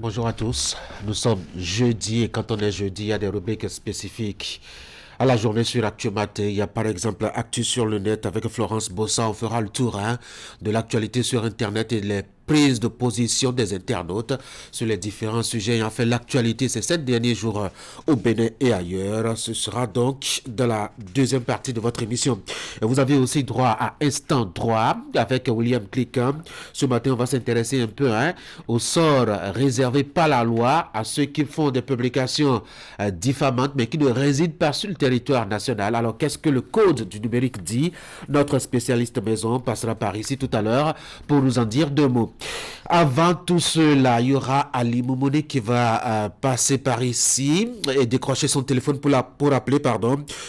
Bonjour à tous, nous sommes jeudi et quand on est jeudi, il y a des rubriques spécifiques à la journée sur Actu Matin. Il y a par exemple Actu sur le net avec Florence Bossa. On fera le tour de l'actualité sur Internet et les prises de position des internautes sur les différents sujets. Et en fait, l'actualité ces 7 derniers jours au Bénin et ailleurs. Ce sera donc dans la deuxième partie de votre émission. Et vous avez aussi droit à Instant Droit avec William Clickham. Ce matin, on va s'intéresser un peu au sort réservé par la loi à ceux qui font des publications diffamantes mais qui ne résident pas sur le territoire national. Alors, qu'est-ce que le code du numérique dit? Notre spécialiste maison passera par ici tout à l'heure pour nous en dire deux mots. Avant tout cela, il y aura Ali Moumouni qui va passer par ici et décrocher son téléphone pour appeler,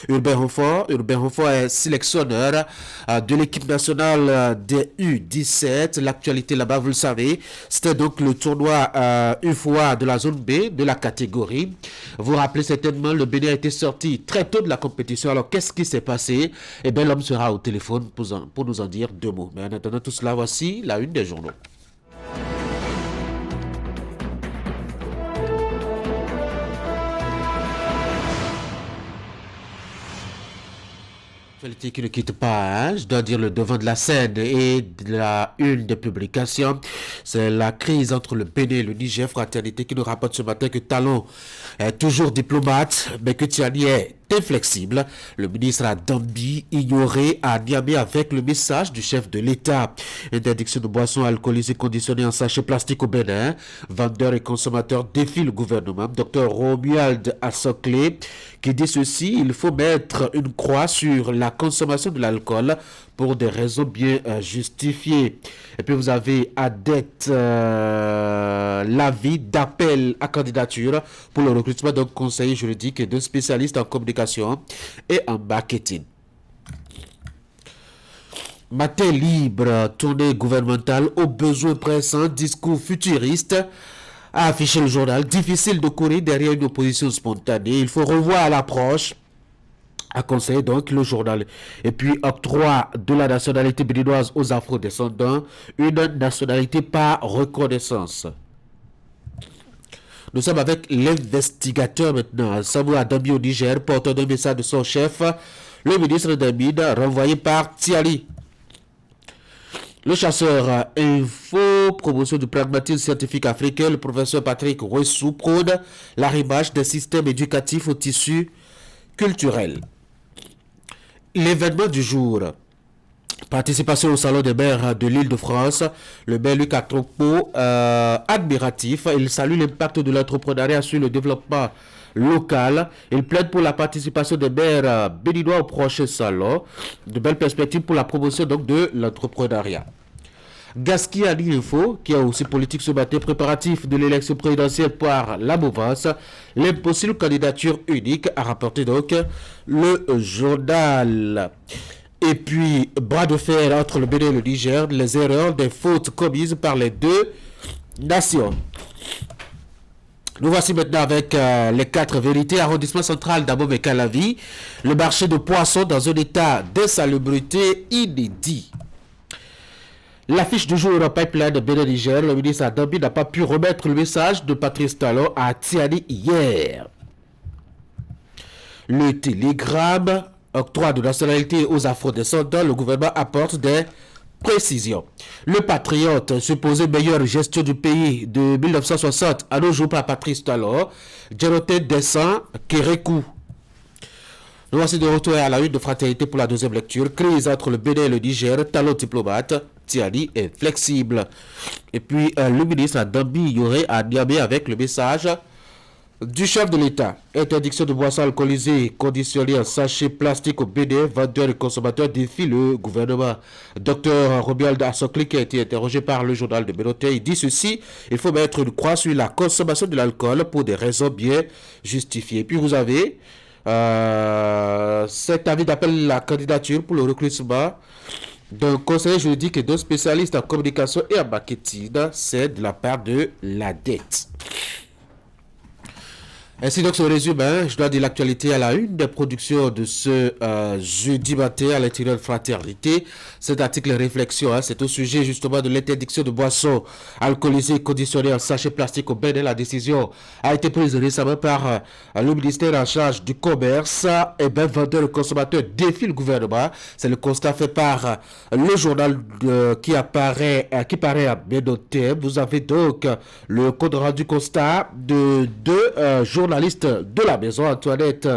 Urbain Renfort. Urbain Renfort est sélectionneur de l'équipe nationale des U17. L'actualité là-bas, vous le savez, c'était donc le tournoi UFOA de la zone B de la catégorie. Vous vous rappelez certainement, le Bénin a été sorti très tôt de la compétition. Alors, qu'est-ce qui s'est passé? Eh bien, l'homme sera au téléphone pour nous en dire deux mots. Mais en attendant tout cela, voici la une des journaux. Actualité qui ne quitte pas, je dois dire le devant de la scène et de la une des publications, c'est la crise entre le Bénin et le Niger, fraternité qui nous rapporte ce matin que Talon est toujours diplomate, mais que Tiani est inflexible. Le ministre a d'Ambi ignoré à Niamey avec le message du chef de l'État. Interdiction de boissons alcoolisées conditionnées en sachet plastique au Bénin. Vendeurs et consommateurs défient le gouvernement. Dr Romuald Assoclé qui dit ceci: il faut mettre une croix sur la consommation de l'alcool pour des raisons bien justifiées. Et puis vous avez Adet l'avis d'appel à candidature pour le recrutement d'un conseiller juridique et d'un spécialiste en communication et en marketing. Matin libre, tournée gouvernementale aux besoins pressants, discours futuriste, a affiché le journal. Difficile de courir derrière une opposition spontanée. Il faut revoir l'approche, a conseillé donc le journal. Et puis, octroi de la nationalité béninoise aux afro-descendants, une nationalité par reconnaissance. Nous sommes avec l'investigateur maintenant, Samuel Adambi au Niger, porteur d'un message de son chef, le ministre des Mines, renvoyé par Tiali. Le chasseur info, promotion du pragmatisme scientifique africain, le professeur Patrick Ressou prône l'arrimage des systèmes éducatifs au tissu culturel. L'événement du jour. Participation au salon des maires de l'Île-de-France. Le maire Luc Atropo, admiratif. Il salue l'impact de l'entrepreneuriat sur le développement local. Il plaide pour la participation des maires béninois au prochain salon. De belles perspectives pour la promotion donc de l'entrepreneuriat. Gaskia Info, qui a aussi politique ce matin, préparatif de l'élection présidentielle par la mouvance, l'impossible candidature unique, a rapporté donc le journal. Et puis, bras de fer entre le Bénin et le Niger, les erreurs des fautes commises par les deux nations. Nous voici maintenant avec les 4 vérités. Arrondissement central d'Abomey-Calavi, le marché de poissons dans un état d'insalubrité inédit. L'affiche du jour au pipeline de Bénin-Niger, le ministre Adambi n'a pas pu remettre le message de Patrice Talon à Tiani hier. Le télégramme, octroi de nationalité aux afro-descendants, le gouvernement apporte des précisions. Le patriote supposé meilleure gestion du pays de 1960 à nos jours par Patrice Talon, Djeroté descend Kérékou. Nous voici de retour à la une de fraternité pour la deuxième lecture. Crise entre le Bénin et le Niger, Talon diplomate, Tiani est flexible. Et puis le ministre Adambi Yoré à Niamey avec le message du chef de l'État. Interdiction de boissons alcoolisées conditionnées en sachet plastique au Bénin. Vendeurs et consommateurs défient le gouvernement. Dr Romuald Assoclé qui a été interrogé par le journal de Bénoté, il dit ceci: il faut mettre une croix sur la consommation de l'alcool pour des raisons bien justifiées. Puis vous avez cet avis d'appel à la candidature pour le recrutement d'un conseiller juridique et d'un spécialiste en communication et en marketing. C'est de la part de la dette. Ainsi donc se résume, je dois dire l'actualité à la une des productions de ce jeudi matin à l'intérieur de Fraternité. Cet article réflexion, c'est au sujet justement de l'interdiction de boissons alcoolisées et conditionnées en sachet plastique au Bénin. La décision a été prise récemment par le ministère en charge du commerce. Et bien, vendeurs et consommateurs défient le gouvernement. C'est le constat fait par le journal qui paraît à Bénoté. Vous avez donc le compte rendu constat de deux journalistes de la maison, Antoinette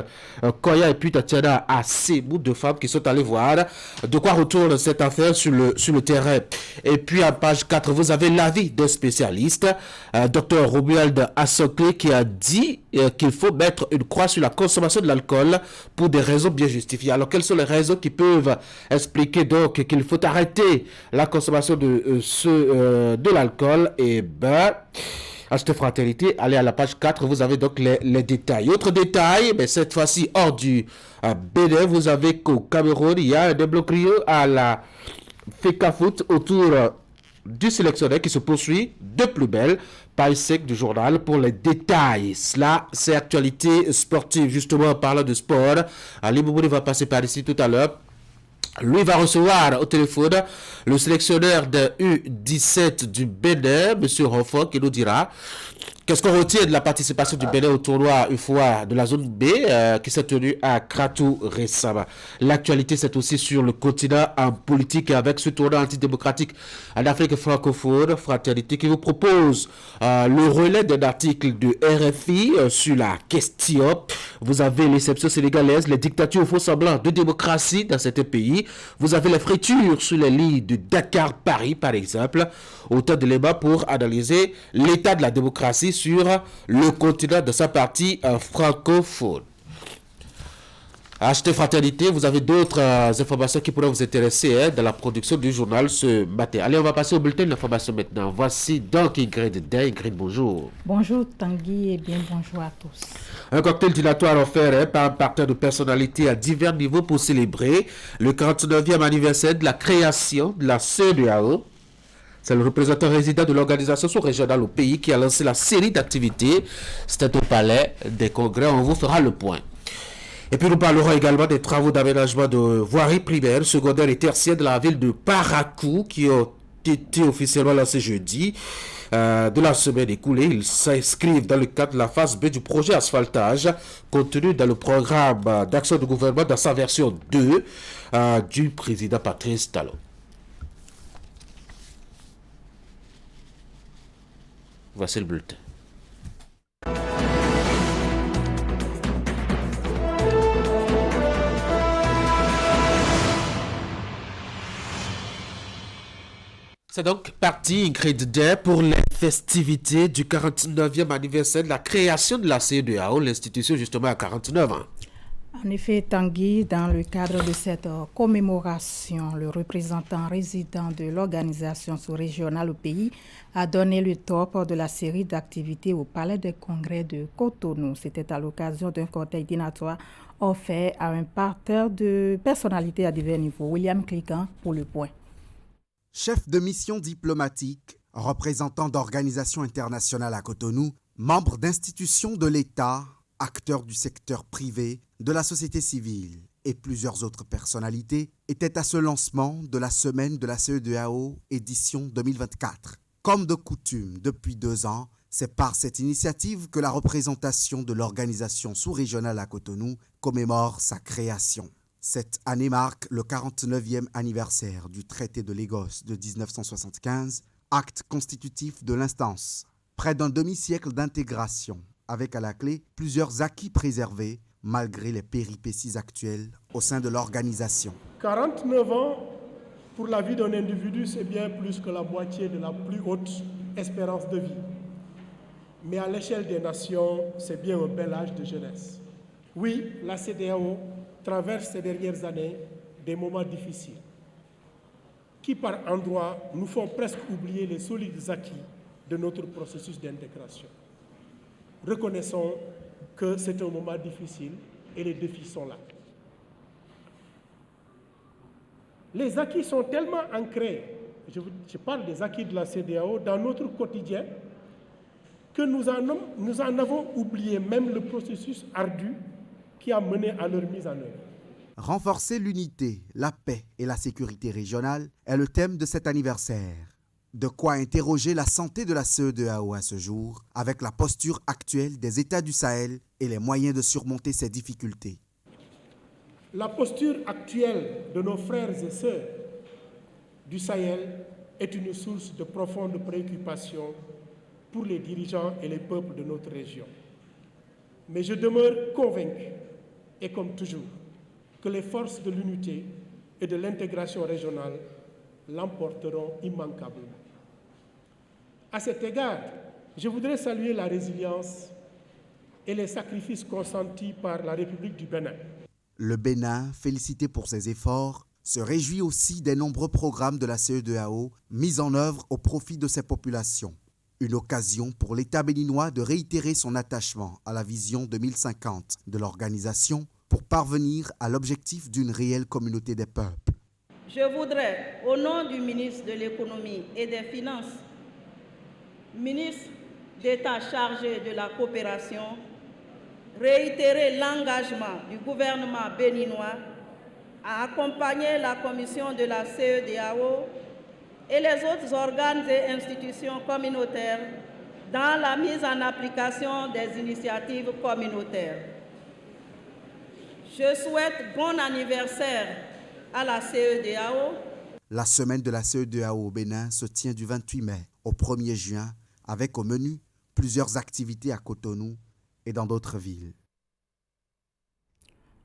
Koya et puis Tatiana Assemou, deux femmes qui sont allées voir de quoi retourne cette affaire sur le terrain. Et puis à page 4, vous avez l'avis d'un spécialiste, Dr Romuald Assoclé, qui a dit qu'il faut mettre une croix sur la consommation de l'alcool pour des raisons bien justifiées. Alors quelles sont les raisons qui peuvent expliquer donc qu'il faut arrêter la consommation de l'alcool? Et ben, à cette fraternité, allez à la page 4, vous avez donc les détails. Autre détail, mais cette fois-ci hors du Bénin, vous avez qu'au Cameroun, il y a un débloquio à la FECAFOOT autour du sélectionneur qui se poursuit de plus belle. Page 5 du journal pour les détails. Cela, c'est actualité sportive. Justement, en parlant de sport, Ali Boubouni va passer par ici tout à l'heure. Lui va recevoir au téléphone le sélectionneur de U17 du Bénin, M. Renfort, qui nous dira qu'est-ce qu'on retient de la participation du Bénin au tournoi UFOA de la zone B qui s'est tenu à Kratou récemment. L'actualité, c'est aussi sur le continent en politique et avec ce tournoi antidémocratique en Afrique francophone, Fraternité, qui vous propose le relais d'un article de RFI sur la question. Vous avez l'exception sénégalaise, les dictatures faux semblants de démocratie dans certains pays. Vous avez les fritures sur les lignes de Dakar-Paris, par exemple. Autant d'éléments pour analyser l'état de la démocratie sur le continent de sa partie francophone. Achetez Fraternité, vous avez d'autres informations qui pourraient vous intéresser dans la production du journal ce matin. Allez, on va passer au bulletin de l'information maintenant. Voici donc Ingrid Day. Ingrid, bonjour. Bonjour Tanguy et bien bonjour à tous. Un cocktail dînatoire offert par un parterre de personnalités à divers niveaux pour célébrer le 49e anniversaire de la création de la CEDEAO. C'est le représentant résident de l'organisation sous-régionale au pays qui a lancé la série d'activités. C'était au palais des congrès. On vous fera le point. Et puis nous parlerons également des travaux d'aménagement de voiries primaires, secondaires et tertiaires de la ville de Parakou qui ont été officiellement lancés jeudi de la semaine écoulée. Ils s'inscrivent dans le cadre de la phase B du projet asphaltage contenu dans le programme d'action du gouvernement dans sa version 2 du président Patrice Talon. Voici le bulletin. C'est donc parti, Ingrid Day, pour les festivités du 49e anniversaire de la création de la CEDEAO, l'institution justement à 49 ans. En effet, Tanguy, dans le cadre de cette commémoration, le représentant résident de l'organisation sous-régionale au pays a donné le top de la série d'activités au Palais des Congrès de Cotonou. C'était à l'occasion d'un cortège dînatoire offert à un parterre de personnalités à divers niveaux. William Cliquant pour le point. Chef de mission diplomatique, représentant d'organisations internationales à Cotonou, membre d'institutions de l'État, acteurs du secteur privé, de la société civile et plusieurs autres personnalités étaient à ce lancement de la semaine de la CEDEAO édition 2024. Comme de coutume depuis 2 ans, c'est par cette initiative que la représentation de l'organisation sous-régionale à Cotonou commémore sa création. Cette année marque le 49e anniversaire du traité de Lagos de 1975, acte constitutif de l'instance. Près d'un demi-siècle d'intégration, avec à la clé plusieurs acquis préservés malgré les péripéties actuelles au sein de l'organisation. 49 ans, pour la vie d'un individu, c'est bien plus que la moitié de la plus haute espérance de vie. Mais à l'échelle des nations, c'est bien un bel âge de jeunesse. Oui, la CEDEAO traverse ces dernières années des moments difficiles qui, par endroits, nous font presque oublier les solides acquis de notre processus d'intégration. Reconnaissons que c'est un moment difficile et les défis sont là. Les acquis sont tellement ancrés, je parle des acquis de la CEDEAO, dans notre quotidien, que nous en avons oublié même le processus ardu qui a mené à leur mise en œuvre. Renforcer l'unité, la paix et la sécurité régionale est le thème de cet anniversaire. De quoi interroger la santé de la CEDEAO à ce jour, avec la posture actuelle des États du Sahel et les moyens de surmonter ces difficultés. La posture actuelle de nos frères et sœurs du Sahel est une source de profonde préoccupation pour les dirigeants et les peuples de notre région. Mais je demeure convaincu, et comme toujours, que les forces de l'unité et de l'intégration régionale l'emporteront immanquablement. À cet égard, je voudrais saluer la résilience et les sacrifices consentis par la République du Bénin. Le Bénin, félicité pour ses efforts, se réjouit aussi des nombreux programmes de la CEDEAO mis en œuvre au profit de ses populations. Une occasion pour l'État béninois de réitérer son attachement à la vision 2050 de l'organisation pour parvenir à l'objectif d'une réelle communauté des peuples. Je voudrais, au nom du ministre de l'Économie et des Finances, ministre d'État chargé de la coopération, réitérer l'engagement du gouvernement béninois à accompagner la commission de la CEDEAO et les autres organes et institutions communautaires dans la mise en application des initiatives communautaires. Je souhaite bon anniversaire à la CEDEAO. La semaine de la CEDEAO au Bénin se tient du 28 mai au 1er juin avec au menu plusieurs activités à Cotonou et dans d'autres villes.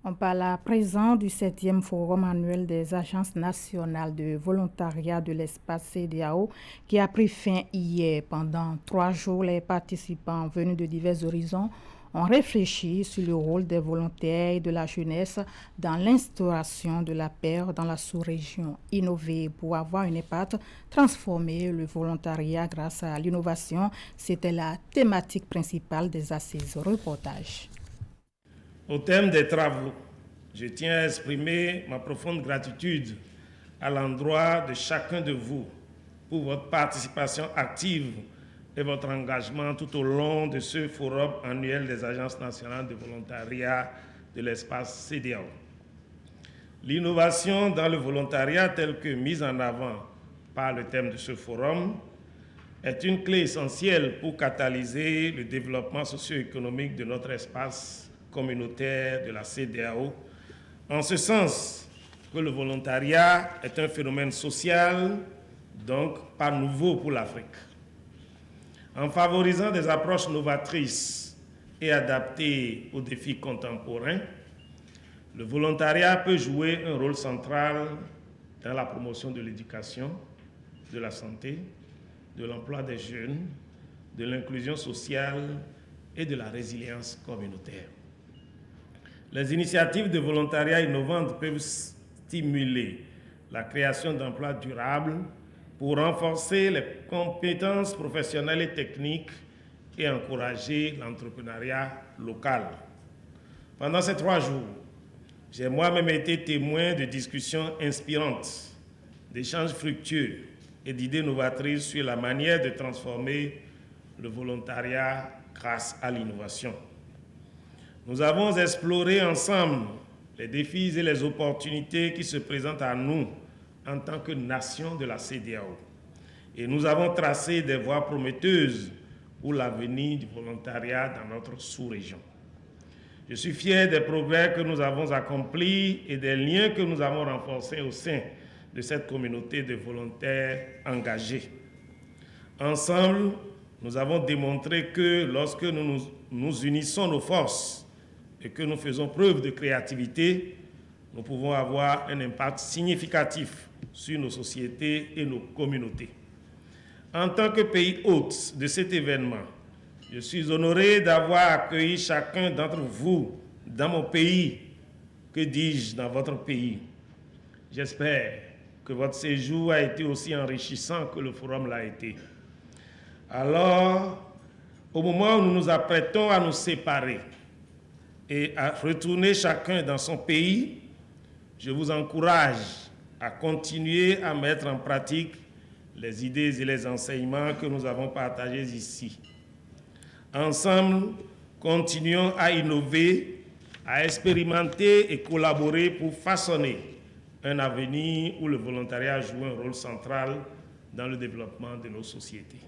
On parle à présent du 7e forum annuel des agences nationales de volontariat de l'espace CEDEAO qui a pris fin hier. Pendant 3 jours, les participants venus de divers horizons ont réfléchi sur le rôle des volontaires et de la jeunesse dans l'instauration de la paix dans la sous-région. Innover pour avoir un impact, transformer le volontariat grâce à l'innovation, c'était la thématique principale des assises. Reportage. Au thème des travaux, je tiens à exprimer ma profonde gratitude à l'endroit de chacun de vous pour votre participation active et votre engagement tout au long de ce forum annuel des agences nationales de volontariat de l'espace CEDEAO. L'innovation dans le volontariat telle que mise en avant par le thème de ce forum est une clé essentielle pour catalyser le développement socio-économique de notre espace communautaire de la CEDEAO, en ce sens que le volontariat est un phénomène social, donc pas nouveau pour l'Afrique. En favorisant des approches novatrices et adaptées aux défis contemporains, le volontariat peut jouer un rôle central dans la promotion de l'éducation, de la santé, de l'emploi des jeunes, de l'inclusion sociale et de la résilience communautaire. Les initiatives de volontariat innovantes peuvent stimuler la création d'emplois durables pour renforcer les compétences professionnelles et techniques et encourager l'entrepreneuriat local. Pendant ces 3 jours, j'ai moi-même été témoin de discussions inspirantes, d'échanges fructueux et d'idées novatrices sur la manière de transformer le volontariat grâce à l'innovation. Nous avons exploré ensemble les défis et les opportunités qui se présentent à nous en tant que nation de la CEDEAO. Et nous avons tracé des voies prometteuses pour l'avenir du volontariat dans notre sous-région. Je suis fier des progrès que nous avons accomplis et des liens que nous avons renforcés au sein de cette communauté de volontaires engagés. Ensemble, nous avons démontré que lorsque nous unissons nos forces et que nous faisons preuve de créativité, nous pouvons avoir un impact significatif sur nos sociétés et nos communautés. En tant que pays hôte de cet événement, je suis honoré d'avoir accueilli chacun d'entre vous dans mon pays, que dis-je, dans votre pays. J'espère que votre séjour a été aussi enrichissant que le forum l'a été. Alors, au moment où nous nous apprêtons à nous séparer et à retourner chacun dans son pays, je vous encourage à continuer à mettre en pratique les idées et les enseignements que nous avons partagés ici. Ensemble, continuons à innover, à expérimenter et collaborer pour façonner un avenir où le volontariat joue un rôle central dans le développement de nos sociétés.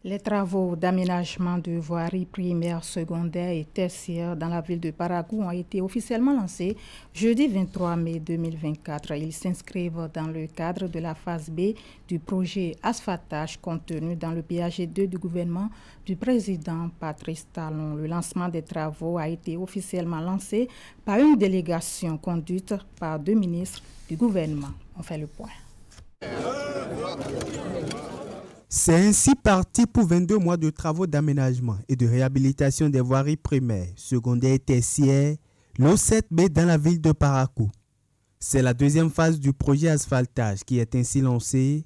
Les travaux d'aménagement de voiries primaires, secondaires et tertiaires dans la ville de Parakou ont été officiellement lancés jeudi 23 mai 2024. Ils s'inscrivent dans le cadre de la phase B du projet asphaltage contenu dans le PAG2 du gouvernement du président Patrice Talon. Le lancement des travaux a été officiellement lancé par une délégation conduite par 2 ministres du gouvernement. On fait le point. C'est ainsi parti pour 22 mois de travaux d'aménagement et de réhabilitation des voiries primaires, secondaires et tertiaires, l'O7B dans la ville de Parakou. C'est la deuxième phase du projet asphaltage qui est ainsi lancé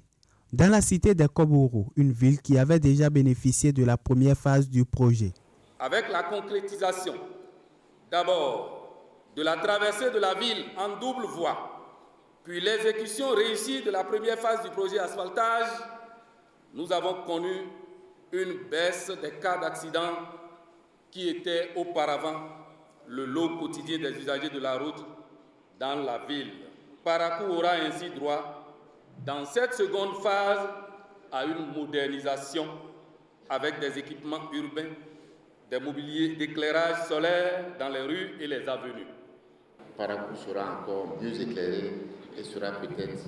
dans la cité de Koboro, une ville qui avait déjà bénéficié de la première phase du projet. Avec la concrétisation, d'abord, de la traversée de la ville en double voie, puis l'exécution réussie de la première phase du projet asphaltage, nous avons connu une baisse des cas d'accidents qui étaient auparavant le lot quotidien des usagers de la route dans la ville. Parakou aura ainsi droit, dans cette seconde phase, à une modernisation avec des équipements urbains, des mobiliers d'éclairage solaire dans les rues et les avenues. Parakou sera encore mieux éclairée et sera peut-être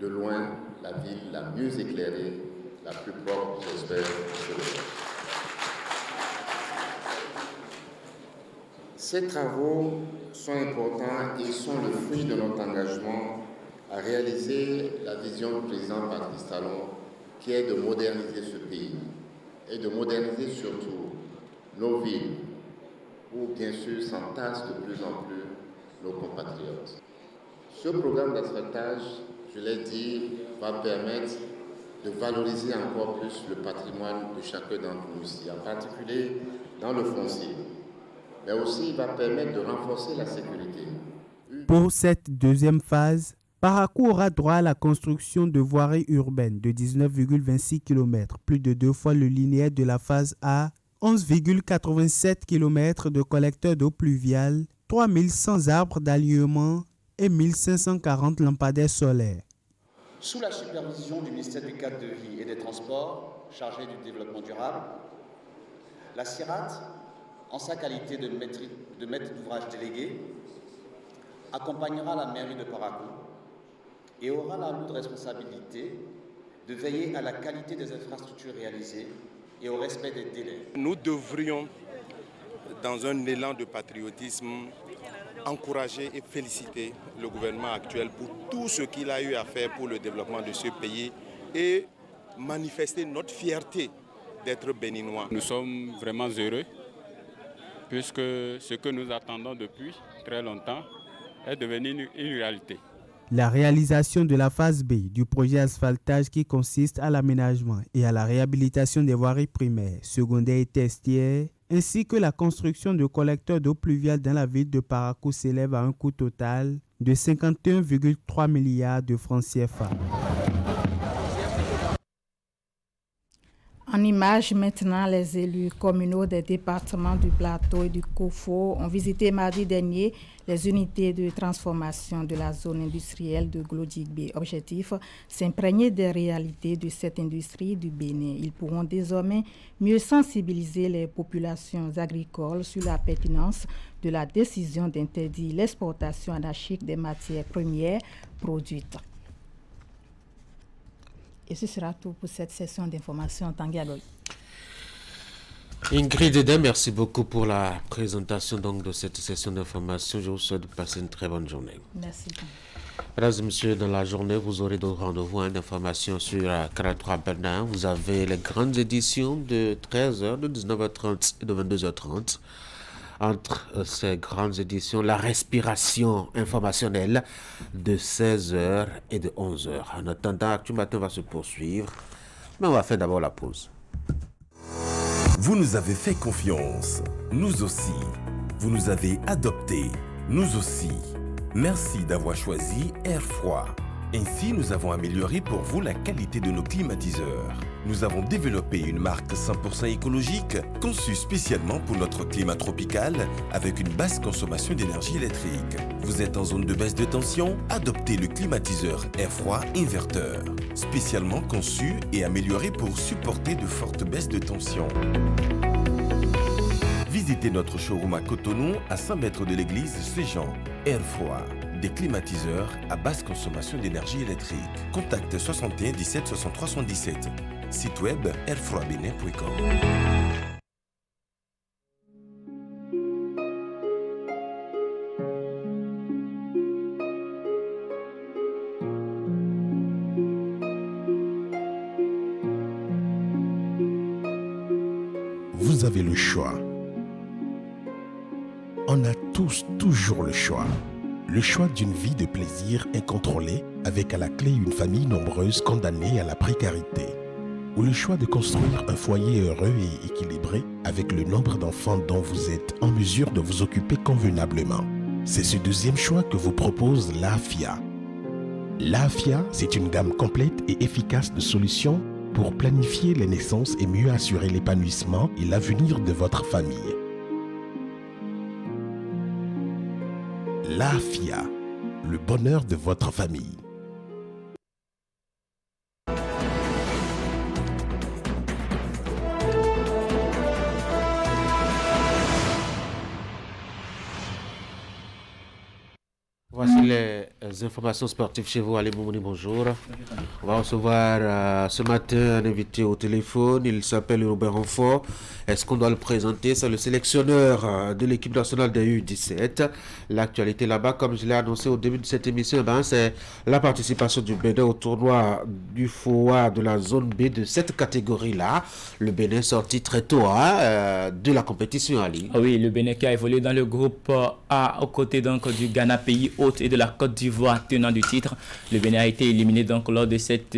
de loin la ville la mieux éclairée, la plus propre, j'espère. Ces travaux sont importants et sont le fruit de notre engagement à réaliser la vision du président Patrice Talon, qui est de moderniser ce pays et de moderniser surtout nos villes, où bien sûr s'entassent de plus en plus nos compatriotes. Ce programme d'asphaltage, je l'ai dit, va permettre de valoriser encore plus le patrimoine de chacun d'entre nous ici, en particulier dans le foncier. Mais aussi, il va permettre de renforcer la sécurité. Pour cette deuxième phase, Parakou aura droit à la construction de voiries urbaines de 19,26 km, plus de 2 fois le linéaire de la phase A, 11,87 km de collecteurs d'eau pluviale, 3100 arbres d'alignement et 1540 lampadaires solaires. Sous la supervision du ministère du Cadre de Vie et des Transports, chargé du développement durable, la CIRAT, en sa qualité de maître d'ouvrage délégué, accompagnera la mairie de Parakou et aura la lourde responsabilité de veiller à la qualité des infrastructures réalisées et au respect des délais. Nous devrions, dans un élan de patriotisme, encourager et féliciter le gouvernement actuel pour tout ce qu'il a eu à faire pour le développement de ce pays et manifester notre fierté d'être béninois. Nous sommes vraiment heureux puisque ce que nous attendons depuis très longtemps est devenu une réalité. La réalisation de la phase B du projet asphaltage qui consiste à l'aménagement et à la réhabilitation des voiries primaires, secondaires et tertiaires, ainsi que la construction de collecteurs d'eau pluviale dans la ville de Parakou s'élève à un coût total de 51,3 milliards de francs CFA. En images maintenant, les élus communaux des départements du Plateau et du Kofo ont visité mardi dernier les unités de transformation de la zone industrielle de Glodjigbe. Objectif, s'imprégner des réalités de cette industrie du Bénin. Ils pourront désormais mieux sensibiliser les populations agricoles sur la pertinence de la décision d'interdire l'exportation anarchique des matières premières produites. Et ce sera tout pour cette session d'information. Tanguy Agoy. Ingrid Eden, merci beaucoup pour la présentation donc, de cette session d'information. Je vous souhaite de passer une très bonne journée. Merci. Mesdames et messieurs, dans la journée, vous aurez d'autres rendez-vous d'informations sur Canal 3 Bénin. Vous avez les grandes éditions de 13h, de 19h30 et de 22h30. Entre ces grandes éditions, la respiration informationnelle de 16h et de 11h. En attendant, Actu Matin va se poursuivre, mais on va faire d'abord la pause. Vous nous avez fait confiance, nous aussi. Vous nous avez adoptés, nous aussi. Merci d'avoir choisi Air Froid. Ainsi, nous avons amélioré pour vous la qualité de nos climatiseurs. Nous avons développé une marque 100% écologique, conçue spécialement pour notre climat tropical, avec une basse consommation d'énergie électrique. Vous êtes en zone de baisse de tension? Adoptez le climatiseur air froid inverteur, spécialement conçu et amélioré pour supporter de fortes baisses de tension. Visitez notre showroom à Cotonou, à 100 mètres de l'église Saint-Jean. Air froid, des climatiseurs à basse consommation d'énergie électrique. Contact 61 17 63 77. Site web airfroidbenin.com. Vous avez le choix. On a tous toujours le choix. Le choix d'une vie de plaisir incontrôlée avec à la clé une famille nombreuse condamnée à la précarité. Ou le choix de construire un foyer heureux et équilibré avec le nombre d'enfants dont vous êtes en mesure de vous occuper convenablement. C'est ce deuxième choix que vous propose l'AFIA. L'AFIA, c'est une gamme complète et efficace de solutions pour planifier les naissances et mieux assurer l'épanouissement et l'avenir de votre famille. L'AFIA, le bonheur de votre famille. Voici les informations sportives chez vous. Ali Moumouni, bonjour. On va recevoir ce matin un invité au téléphone. Il s'appelle Robert Renfort. Est-ce qu'on doit le présenter? C'est le sélectionneur de l'équipe nationale des U17. L'actualité là-bas, comme je l'ai annoncé au début de cette émission, c'est la participation du Bénin au tournoi du FOA de la zone B de cette catégorie-là. Le Bénin sorti très tôt de la compétition, Ali. Oui, le Bénin qui a évolué dans le groupe A aux côtés donc du Ghana, pays hôte, et de la Côte d'Ivoire, tenant du titre. Le Bénin a été éliminé donc lors de cette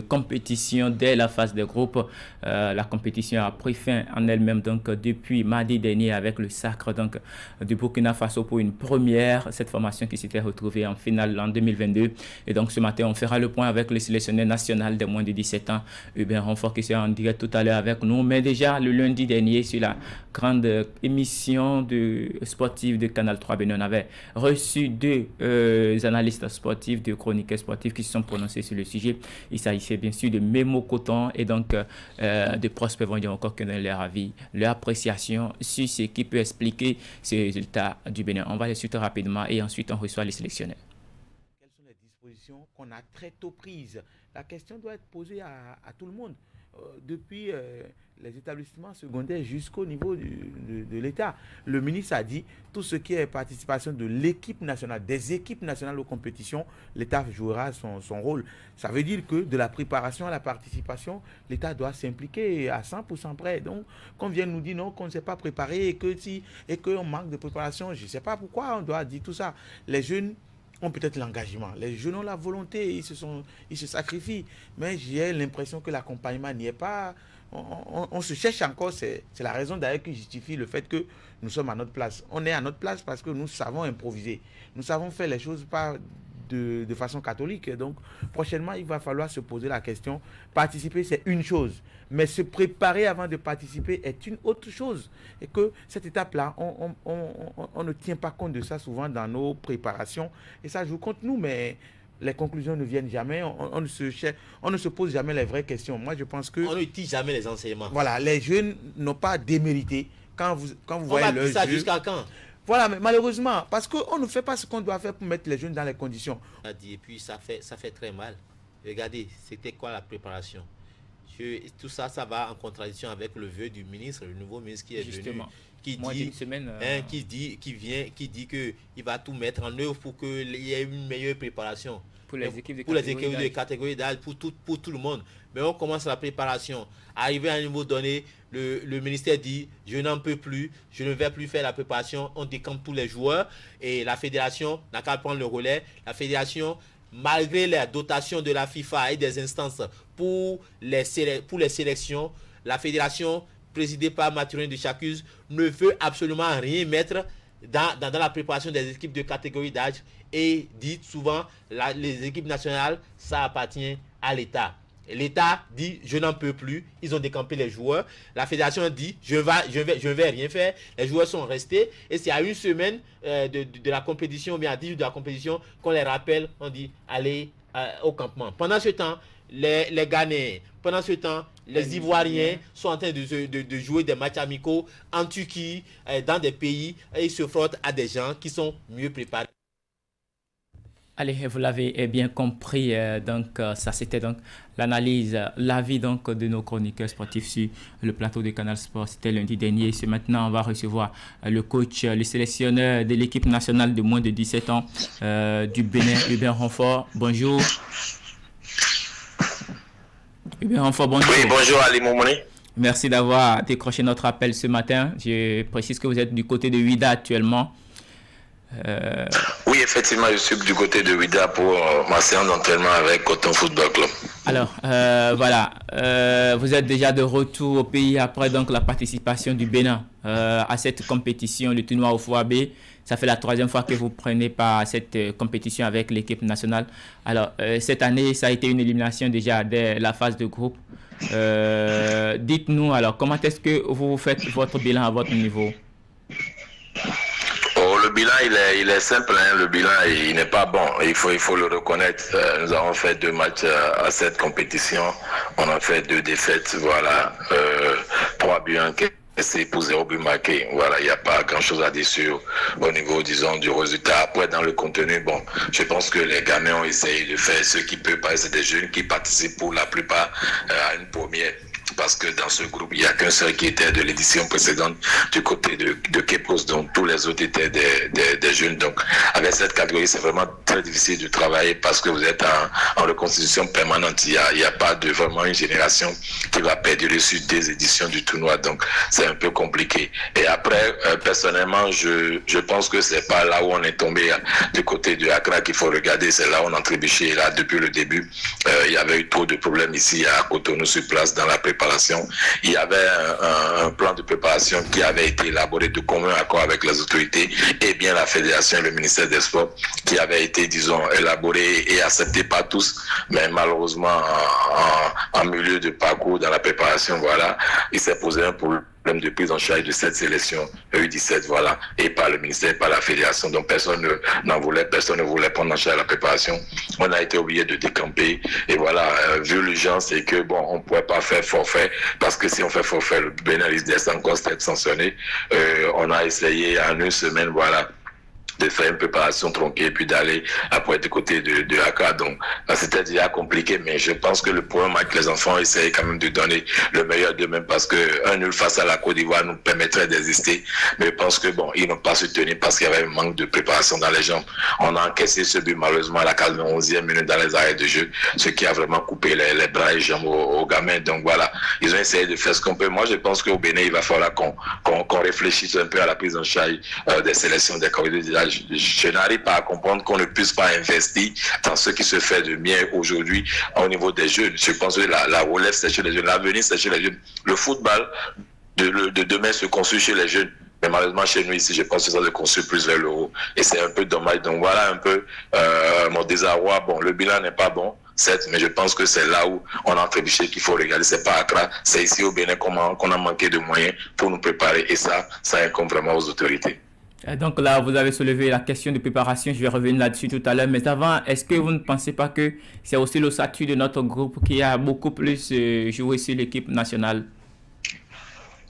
compétition dès la phase des groupes. La compétition a pris fin en elle-même donc depuis mardi dernier avec le sacre donc du Burkina Faso pour une première, cette formation qui s'était retrouvée en finale en 2022. Et donc ce matin, on fera le point avec le sélectionneur national de moins de 17 ans, Hubert Renfort, qui sera en direct tout à l'heure avec nous. Mais déjà le lundi dernier, sur la grande émission sportive de Canal 3 Bénin, on avait reçu deux analystes sportifs, deux chroniqueurs sportifs qui se sont prononcés sur le sujet. Il s'agissait bien sûr de Mémo Coton et donc de Prosper Van Dion encore qui donnent leur avis, leur appréciation sur ce qui peut expliquer ces résultats du Bénin. On va les suivre rapidement et ensuite on reçoit les sélectionneurs. Quelles sont les dispositions qu'on a très tôt prises? La question doit être posée à tout le monde. Depuis les établissements secondaires jusqu'au niveau de l'État. Le ministre a dit tout ce qui est participation de l'équipe nationale, des équipes nationales aux compétitions, l'État jouera son rôle. Ça veut dire que de la préparation à la participation, l'État doit s'impliquer à 100% près. Donc, qu'on vienne nous dire non, qu'on ne s'est pas préparé et qu'on manque de préparation, je ne sais pas pourquoi on doit dire tout ça. Les jeunes ont peut-être l'engagement, les jeunes ont la volonté, ils se sacrifient, mais j'ai l'impression que l'accompagnement n'y est pas. On se cherche encore, c'est la raison d'ailleurs qui justifie le fait que nous sommes à notre place. On est à notre place parce que nous savons improviser, nous savons faire les choses pas de façon catholique. Donc prochainement, il va falloir se poser la question. Participer, c'est une chose, mais se préparer avant de participer est une autre chose. Et que cette étape-là, on ne tient pas compte de ça souvent dans nos préparations. Et ça joue contre nous, mais les conclusions ne viennent jamais. On ne se pose jamais les vraies questions. Moi, je pense que... On ne tire jamais les enseignements. Voilà, les jeunes n'ont pas démérité. Quand vous voyez leur jeu... ça jusqu'à quand? Voilà, mais malheureusement, parce qu'on ne fait pas ce qu'on doit faire pour mettre les jeunes dans les conditions. Et puis ça fait très mal. Regardez, c'était quoi la préparation? Tout ça, ça va en contradiction avec le vœu du ministre, le nouveau ministre qui est justement venu, qui dit qu'il va tout mettre en œuvre pour qu'il y ait une meilleure préparation. Pour les équipes de catégorie d'âge, pour tout le monde. Mais on commence la préparation. Arrivé à un niveau donné, le ministère dit « je n'en peux plus, je ne vais plus faire la préparation ». On décampe tous les joueurs et la fédération n'a qu'à prendre le relais. La fédération, malgré la dotation de la FIFA et des instances pour les sélections, la fédération présidée par Mathurin de Chacuse ne veut absolument rien mettre dans la préparation des équipes de catégorie d'âge et dit souvent les équipes nationales, ça appartient à l'État. L'État dit je n'en peux plus, ils ont décampé les joueurs. La fédération dit je vais rien faire. Les joueurs sont restés et c'est à une semaine de la compétition, bien à 10 jours de la compétition qu'on les rappelle, on dit allez au campement. Pendant ce temps, les Ghanéens, pendant ce temps, les Ivoiriens sont en train de jouer des matchs amicaux en Turquie, dans des pays, et ils se frottent à des gens qui sont mieux préparés. Allez, vous l'avez bien compris, donc ça c'était donc l'analyse, l'avis donc de nos chroniqueurs sportifs sur le plateau de Canal Sport. C'était lundi dernier. Ce maintenant, on va recevoir le coach, le sélectionneur de l'équipe nationale de moins de 17 ans du Bénin, Hubert Ronfort. Bonjour. Hubert Ronfort, bonjour. Oui, bonjour Ali Moumouni. Merci d'avoir décroché notre appel ce matin. Je précise que vous êtes du côté de Ouida actuellement. Oui, effectivement, je suis du côté de Ouida pour ma séance d'entraînement avec Coton Football Club. Alors, voilà, vous êtes déjà de retour au pays après donc la participation du Bénin à cette compétition, le tournoi au Fouabé. Ça fait la 3e fois que vous prenez part à cette compétition avec l'équipe nationale. Alors, cette année, ça a été une élimination déjà dès la phase de groupe. Dites-nous alors, comment est-ce que vous faites votre bilan à votre niveau? Le bilan, il est simple. Hein. Le bilan, il n'est pas bon. Il faut le reconnaître. Nous avons fait 2 matchs à cette compétition. On a fait 2 défaites. Voilà. 3 buts encaissés pour 0 but marqué. Voilà. Il n'y a pas grand-chose à dire au niveau, disons, du résultat. Après, dans le contenu, bon, je pense que les gamins ont essayé de faire ce qu'ils peuvent. C'est des jeunes qui participent pour la plupart à une première. Parce que dans ce groupe, il n'y a qu'un seul qui était de l'édition précédente du côté de Kepos, donc tous les autres étaient des jeunes. Donc avec cette catégorie, c'est vraiment très difficile de travailler parce que vous êtes en reconstitution permanente. Il n'y a pas de vraiment une génération qui va perdurer sur des éditions du tournoi, donc c'est un peu compliqué. Et après, personnellement, je pense que c'est pas là où on est tombé du côté de Accra qu'il faut regarder, c'est là où on a trébuché. Là, depuis le début, il y avait eu trop de problèmes ici à Cotonou sur place dans la préparation. Il y avait un plan de préparation qui avait été élaboré de commun accord avec les autorités et bien la fédération et le ministère des Sports qui avait été, disons, élaboré et accepté par tous, mais malheureusement en milieu de parcours dans la préparation, voilà, il s'est posé un problème de prise en charge de cette sélection U17, voilà, et par le ministère, par la fédération. Donc personne ne voulait prendre en charge la préparation. On a été obligé de décamper et voilà, vu l'urgence, c'est que bon, on ne pouvait pas faire forfait parce que si on fait forfait, le Bénin risque d'être encore sanctionné. On a essayé en une semaine, voilà, de faire une préparation tronquée puis d'aller après du côté de Accra. Donc c'était déjà compliqué, mais je pense que le premier match, les enfants essayaient quand même de donner le meilleur d'eux-mêmes parce que un nul face à la Côte d'Ivoire nous permettrait d'exister, mais je pense que bon, ils n'ont pas su tenir parce qu'il y avait un manque de préparation dans les jambes. On a encaissé ce but malheureusement à la 91e minute dans les arrêts de jeu, ce qui a vraiment coupé les bras et les jambes aux gamins. Donc voilà, ils ont essayé de faire ce qu'on peut. Moi je pense qu'au Bénin il va falloir qu'on réfléchisse un peu à la prise en charge des sélections des candidats. Je n'arrive pas à comprendre qu'on ne puisse pas investir dans ce qui se fait de bien aujourd'hui au niveau des jeunes. Je pense que la relève, c'est chez les jeunes. L'avenir, c'est chez les jeunes. Le football de demain se construit chez les jeunes. Mais malheureusement, chez nous ici, je pense que ça se construit plus vers le haut. Et c'est un peu dommage. Donc voilà un peu mon désarroi. Bon, le bilan n'est pas bon, certes, mais je pense que c'est là où on a trébuché qu'il faut regarder. C'est pas à Accra, c'est ici au Bénin qu'on a manqué de moyens pour nous préparer. Et ça incombe vraiment aux autorités. Donc là, vous avez soulevé la question de préparation, je vais revenir là-dessus tout à l'heure. Mais avant, est-ce que vous ne pensez pas que c'est aussi l'ossature de notre groupe qui a beaucoup plus joué sur l'équipe nationale?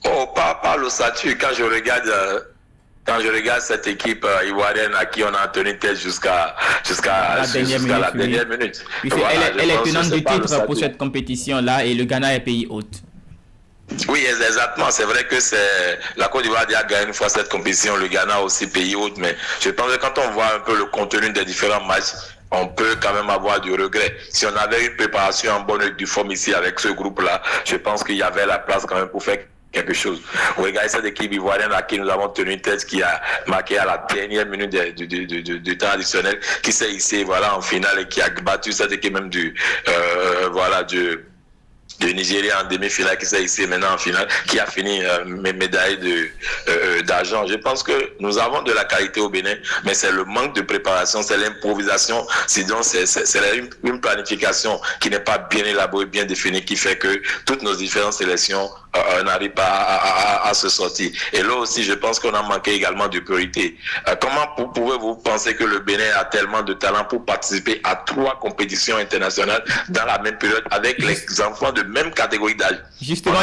Oh, pas l'ossature. Quand je regarde cette équipe ivoirienne à qui on a tenu tête jusqu'à la dernière minute. Voilà, elle est tenante du titre pour cette compétition-là et le Ghana est pays hôte. Oui, exactement. C'est vrai que la Côte d'Ivoire a gagné une fois cette compétition, le Ghana aussi pays hôte, mais je pense que quand on voit un peu le contenu des différents matchs, on peut quand même avoir du regret. Si on avait une préparation en bonne et due forme ici avec ce groupe-là, je pense qu'il y avait la place quand même pour faire quelque chose. Vous regardez cette équipe ivoirienne à qui nous avons tenu tête, qui a marqué à la dernière minute du temps additionnel, qui s'est hissé voilà, en finale et qui a battu cette équipe même Nigeria en demi-finale, qui s'est ici maintenant en finale, qui a fini médaille d'argent. Je pense que nous avons de la qualité au Bénin, mais c'est le manque de préparation, c'est l'improvisation, sinon c'est une planification qui n'est pas bien élaborée, bien définie, qui fait que toutes nos différentes sélections n'arrivent pas à se sortir. Et là aussi, je pense qu'on a manqué également de priorité. Comment pouvez-vous penser que le Bénin a tellement de talent pour participer à 3 compétitions internationales dans la même période avec les enfants de même catégorie d'âge? Justement,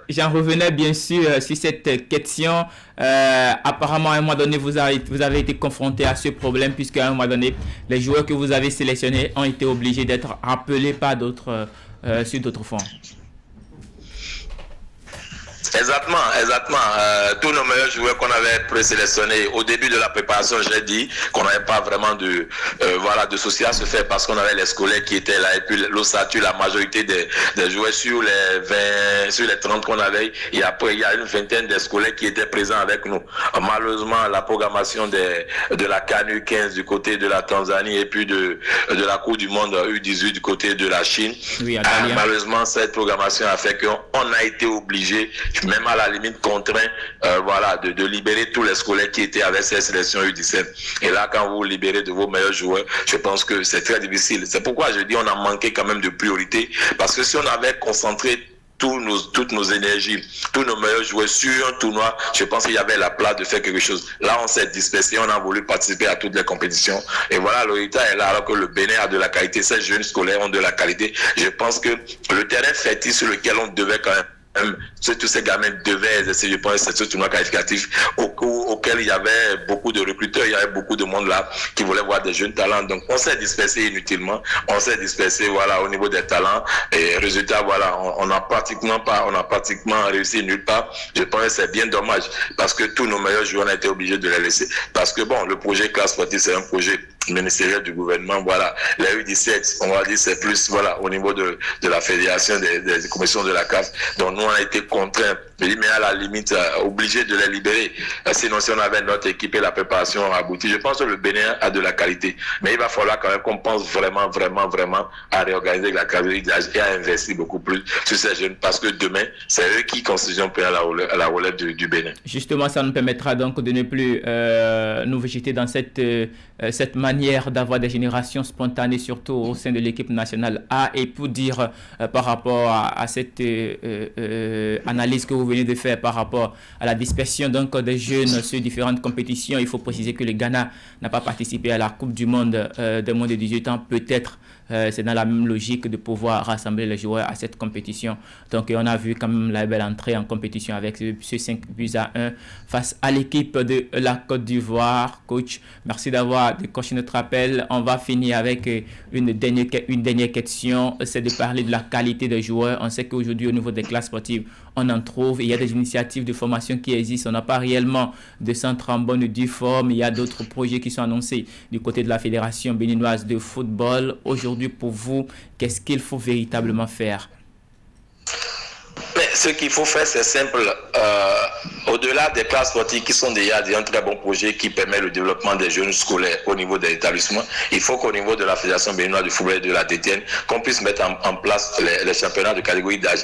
j'en revenais bien sûr sur cette question. Apparemment, à un moment donné, vous avez été confronté à ce problème, puisque à un moment donné, les joueurs que vous avez sélectionnés ont été obligés d'être rappelés par d'autres sur d'autres fonds. Exactement. Tous nos meilleurs joueurs qu'on avait présélectionnés au début de la préparation, j'ai dit qu'on n'avait pas vraiment de souci à se faire parce qu'on avait les scolaires qui étaient là et puis l'ossature, la majorité des joueurs sur les 30 qu'on avait, et après il y a une vingtaine de scolaires qui étaient présents avec nous. Malheureusement, la programmation de la CAN U15 du côté de la Tanzanie et puis de la Coupe du Monde U18 du côté de la Chine, malheureusement cette programmation a fait qu'on a été obligé, même à la limite contraint, de libérer tous les scolaires qui étaient avec cette sélection U17. Et là, quand vous libérez de vos meilleurs joueurs, je pense que c'est très difficile. C'est pourquoi je dis on a manqué quand même de priorité, parce que si on avait concentré toutes nos énergies, tous nos meilleurs joueurs sur un tournoi, je pense qu'il y avait la place de faire quelque chose. Là, on s'est dispersé, on a voulu participer à toutes les compétitions. Et voilà, le résultat est là, alors que le Bénin a de la qualité, ces jeunes scolaires ont de la qualité. Je pense que le terrain fertile sur lequel on devait quand même, tous ces gamins devaient exercer, je pense, ce tournoi qualificatif auquel il y avait beaucoup de recruteurs, il y avait beaucoup de monde là qui voulait voir des jeunes talents. Donc on s'est dispersé inutilement, on s'est dispersé au niveau des talents, et résultat on a pratiquement réussi nulle part. Je pense que c'est bien dommage parce que tous nos meilleurs joueurs ont été obligés de les laisser, parce que le projet classe sportive, c'est un projet ministériel du gouvernement. La U17, on va dire, c'est plus au niveau de la fédération des commissions de la CAF. Donc nous on a été contraints, mais à la limite obligés de les libérer. Sinon, si on avait notre équipe et la préparation aboutie, je pense que le Bénin a de la qualité. Mais il va falloir quand même qu'on pense vraiment à réorganiser la catégorie d'âge et à investir beaucoup plus sur ces jeunes, parce que demain, c'est eux qui constituent à la relève du Bénin. Justement, ça nous permettra donc de ne plus nous végéter dans cette manière d'avoir des générations spontanées, surtout au sein de l'équipe nationale A. Et pour dire par rapport à cette analyse que vous venez de faire par rapport à la dispersion donc des jeunes sur différentes compétitions, il faut préciser que le Ghana n'a pas participé à la Coupe du Monde des moins de 18 ans. Peut-être c'est dans la même logique de pouvoir rassembler les joueurs à cette compétition. Donc on a vu quand même la belle entrée en compétition avec ce 5-1 face à l'équipe de la Côte d'Ivoire. Coach, merci d'avoir décroché notre appel. On va finir avec une dernière question, c'est de parler de la qualité des joueurs. On sait qu'aujourd'hui au niveau des classes sportives, on en trouve, il y a des initiatives de formation qui existent. On n'a pas réellement de centre en bonne et due forme. Il y a d'autres projets qui sont annoncés du côté de la Fédération béninoise de football. Aujourd'hui, pour vous, qu'est-ce qu'il faut véritablement faire? Mais ce qu'il faut faire, c'est simple. Au-delà des classes sportives qui sont déjà un très bon projet qui permet le développement des jeunes scolaires au niveau des établissements, il faut qu'au niveau de la Fédération béninoise de football et de la DTN, qu'on puisse mettre en place les championnats de catégorie d'âge.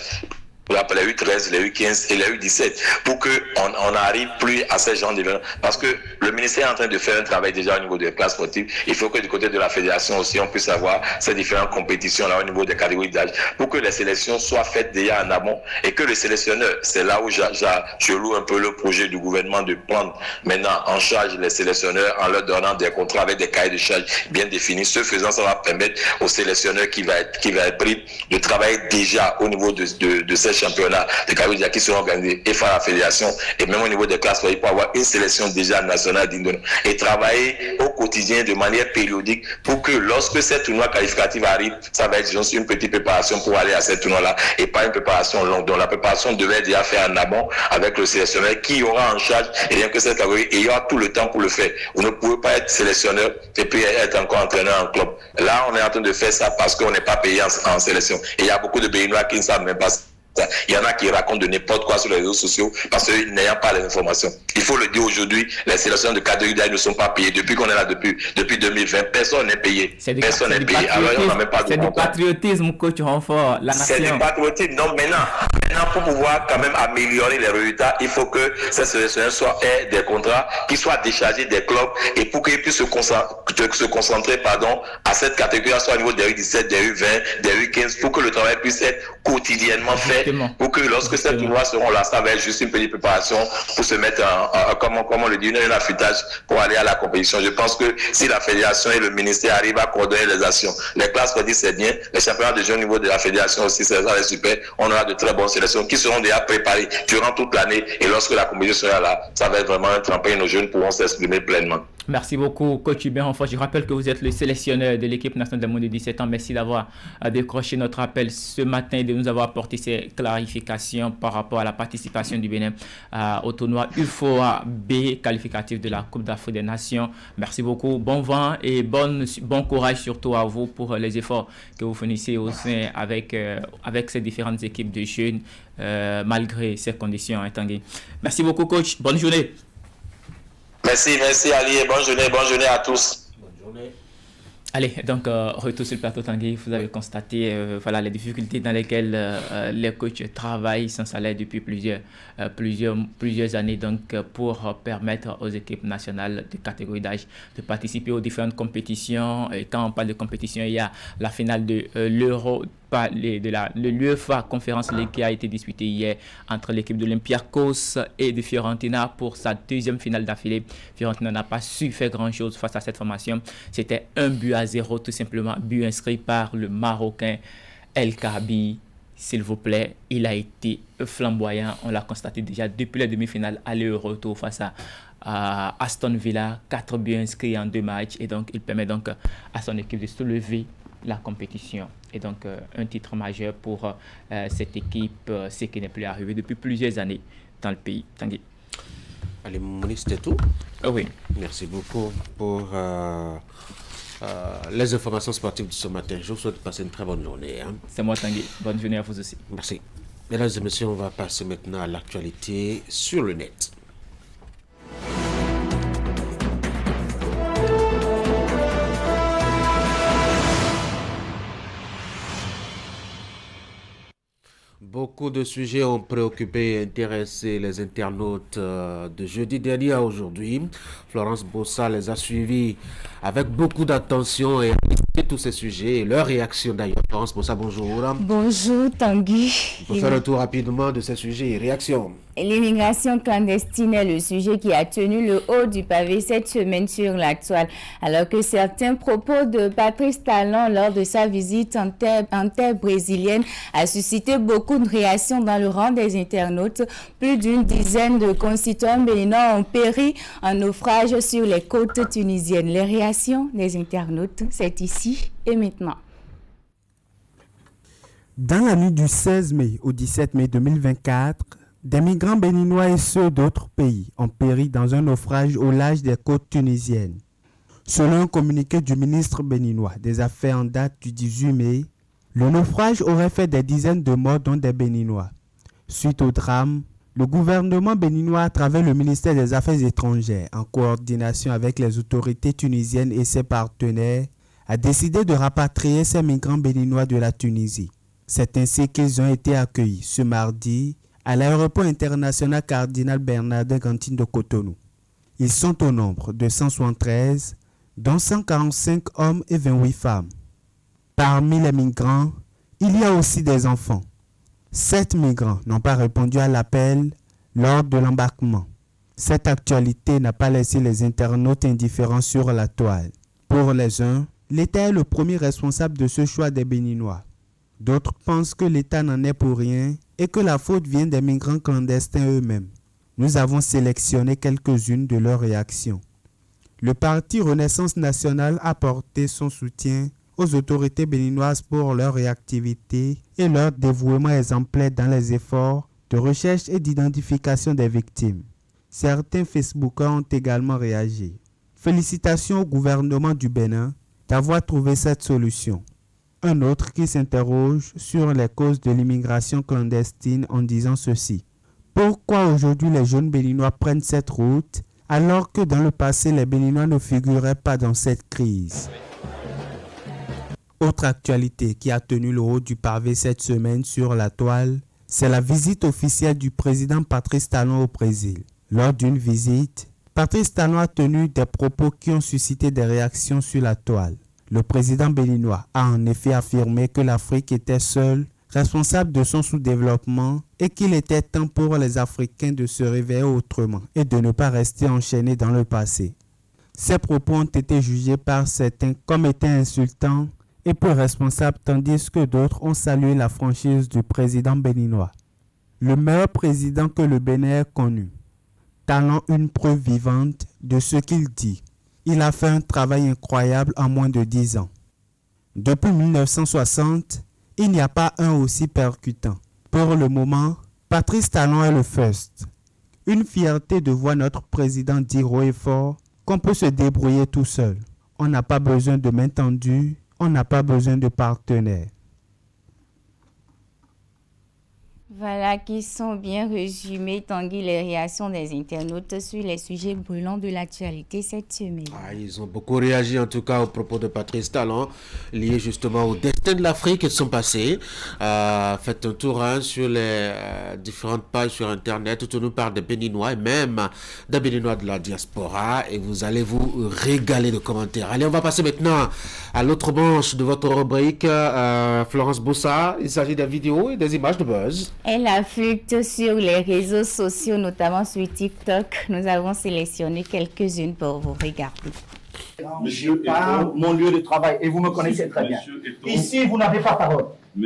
Les U13, les U15 et les U17, pour qu'on n'arrive plus à ces gens d'événements. Parce que le ministère est en train de faire un travail déjà au niveau des classes sportives. Il faut que du côté de la fédération aussi, on puisse avoir ces différentes compétitions là au niveau des catégories d'âge, pour que les sélections soient faites déjà en amont et que le sélectionneur, c'est là où je loue un peu le projet du gouvernement de prendre maintenant en charge les sélectionneurs en leur donnant des contrats avec des cahiers de charges bien définis. Ce faisant, ça va permettre aux sélectionneurs qui va être pris de travailler déjà au niveau de ces championnats de catégories qui seront organisés et par la fédération, et même au niveau des classes, il faut avoir une sélection déjà nationale et travailler au quotidien de manière périodique pour que lorsque ces tournois qualificatifs arrivent, ça va être juste une petite préparation pour aller à ces tournois-là et pas une préparation longue. Donc la préparation devait déjà faire en amont avec le sélectionneur qui aura en charge, et bien que cette catégorie, et il y aura tout le temps pour le faire. Vous ne pouvez pas être sélectionneur et puis être encore entraîneur en club. Là, on est en train de faire ça parce qu'on n'est pas payé en sélection. Et il y a beaucoup de Béninois qui ne savent même pas ça. Il y en a qui racontent de n'importe quoi sur les réseaux sociaux parce qu'ils n'ayant pas les informations. Il faut le dire aujourd'hui, les sélections de catégorie d'âge ne sont pas payées. Depuis qu'on est là, depuis 2020, personne n'est payé. Personne n'est payé. Alors, on n'a même pas de c'est du patriotisme, coach Renfort, la nation. C'est du patriotisme. Donc maintenant, pour pouvoir quand même améliorer les résultats, il faut que ces sélectionneurs aient des contrats qui soient déchargés des clubs et pour qu'ils puissent se concentrer à cette catégorie, soit au niveau des U17, des U20, des U15, pour que le travail puisse être quotidiennement fait, pour que lorsque ces tournois seront là, ça va être juste une petite préparation pour se mettre comment on le dit, un affûtage pour aller à la compétition. Je pense que si la fédération et le ministère arrivent à coordonner les actions, les classes petits c'est bien, les championnats de jeunes au niveau de la fédération aussi, ça va être super. On aura de très bonnes sélections qui seront déjà préparées durant toute l'année et lorsque la compétition sera là, ça va être vraiment un tremplin et nos jeunes pourront s'exprimer pleinement. Merci beaucoup, coach Hubert Renfort. Je rappelle que vous êtes le sélectionneur de l'équipe nationale des moins de 17 ans. Merci d'avoir décroché notre appel ce matin et de nous avoir apporté ces clarifications par rapport à la participation du Bénin au tournoi UFOA B qualificatif de la Coupe d'Afrique des Nations. Merci beaucoup. Bon vent et bon courage surtout à vous pour les efforts que vous fournissez au sein avec ces différentes équipes de jeunes malgré ces conditions. Tanguy. Merci beaucoup, coach. Bonne journée. Merci Ali et bonne journée à tous. Bonne journée. Allez, donc retour sur le plateau Tanguy, vous avez constaté les difficultés dans lesquelles les coachs travaillent sans salaire depuis plusieurs années donc pour permettre aux équipes nationales de catégorie d'âge de participer aux différentes compétitions. Et quand on parle de compétition, il y a la finale de l'Euro, de l'UEFA Conference League qui a été disputée hier entre l'équipe de l'Olympiakos et de Fiorentina pour sa deuxième finale d'affilée. Fiorentina n'a pas su faire grand-chose face à cette formation. C'était 1-0 tout simplement, but inscrit par le Marocain El Kaabi. S'il vous plaît, il a été flamboyant. On l'a constaté déjà depuis la demi-finale aller-retour face à Aston Villa. 4 buts inscrits en 2 matchs et donc il permet donc à son équipe de soulever la compétition. Et donc un titre majeur pour cette équipe, ce qui n'est plus arrivé depuis plusieurs années dans le pays. Tanguy. Allez, Monique, c'était tout. Oui. Merci beaucoup pour les informations sportives de ce matin. Je vous souhaite de passer une très bonne journée. C'est moi, Tanguy. Bonne journée à vous aussi. Merci. Mesdames et messieurs, on va passer maintenant à l'actualité sur le net. Beaucoup de sujets ont préoccupé et intéressé les internautes de jeudi dernier à aujourd'hui. Florence Bossa les a suivis avec beaucoup d'attention et tous ces sujets et leurs réactions d'ailleurs. Florence Bossa, bonjour. Bonjour Tanguy. On peut faire le tour rapidement de ces sujets et réactions. L'immigration clandestine est le sujet qui a tenu le haut du pavé cette semaine sur la toile, alors que certains propos de Patrice Talon lors de sa visite en terre brésilienne a suscité beaucoup de réactions dans le rang des internautes. Plus d'une dizaine de concitoyens béninois ont péri en naufrage sur les côtes tunisiennes. Les réactions des internautes, c'est ici et maintenant. Dans la nuit du 16 mai au 17 mai 2024, des migrants béninois et ceux d'autres pays ont péri dans un naufrage au large des côtes tunisiennes. Selon un communiqué du ministre béninois des Affaires en date du 18 mai, le naufrage aurait fait des dizaines de morts dont des Béninois. Suite au drame, le gouvernement béninois à travers le ministère des Affaires étrangères, en coordination avec les autorités tunisiennes et ses partenaires, a décidé de rapatrier ces migrants béninois de la Tunisie. C'est ainsi qu'ils ont été accueillis ce mardi à l'aéroport international Cardinal Bernardin Gantine de Cotonou. Ils sont au nombre de 173, dont 145 hommes et 28 femmes. Parmi les migrants, il y a aussi des enfants. 7 migrants n'ont pas répondu à l'appel lors de l'embarquement. Cette actualité n'a pas laissé les internautes indifférents sur la toile. Pour les uns, l'État est le premier responsable de ce choix des Béninois. D'autres pensent que l'État n'en est pour rien et que la faute vient des migrants clandestins eux-mêmes. Nous avons sélectionné quelques-unes de leurs réactions. Le parti Renaissance nationale a porté son soutien aux autorités béninoises pour leur réactivité et leur dévouement exemplaire dans les efforts de recherche et d'identification des victimes. Certains Facebookers ont également réagi. Félicitations au gouvernement du Bénin d'avoir trouvé cette solution. Un autre qui s'interroge sur les causes de l'immigration clandestine en disant ceci. Pourquoi aujourd'hui les jeunes Béninois prennent cette route alors que dans le passé les Béninois ne figuraient pas dans cette crise? Autre actualité qui a tenu le haut du pavé cette semaine sur la toile, c'est la visite officielle du président Patrice Talon au Brésil. Lors d'une visite, Patrice Talon a tenu des propos qui ont suscité des réactions sur la toile. Le président béninois a en effet affirmé que l'Afrique était seule responsable de son sous-développement et qu'il était temps pour les Africains de se réveiller autrement et de ne pas rester enchaînés dans le passé. Ces propos ont été jugés par certains comme étant insultants et peu responsables, tandis que d'autres ont salué la franchise du président béninois. Le meilleur président que le Bénin ait connu, Talon une preuve vivante de ce qu'il dit. Il a fait un travail incroyable en moins de 10 ans. Depuis 1960, il n'y a pas un aussi percutant. Pour le moment, Patrice Talon est le first. Une fierté de voir notre président dire haut et fort qu'on peut se débrouiller tout seul. On n'a pas besoin de main tendue, on n'a pas besoin de partenaires. Voilà qui sont bien résumées, Tanguy, les réactions des internautes sur les sujets brûlants de l'actualité cette semaine. Ils ont beaucoup réagi en tout cas aux propos de Patrice Talon, liés justement au destin de l'Afrique et de son passé. Faites un tour sur les différentes pages sur Internet où on nous parle des Béninois et même des Béninois de la diaspora et vous allez vous régaler de commentaires. Allez, on va passer maintenant à l'autre branche de votre rubrique, Florence Bossa. Il s'agit des vidéos et des images de buzz. Elle affluente sur les réseaux sociaux, notamment sur TikTok. Nous avons sélectionné quelques-unes pour vous regarder. Je parle mon lieu de travail et vous me connaissez très bien. Ici, vous n'avez pas parole.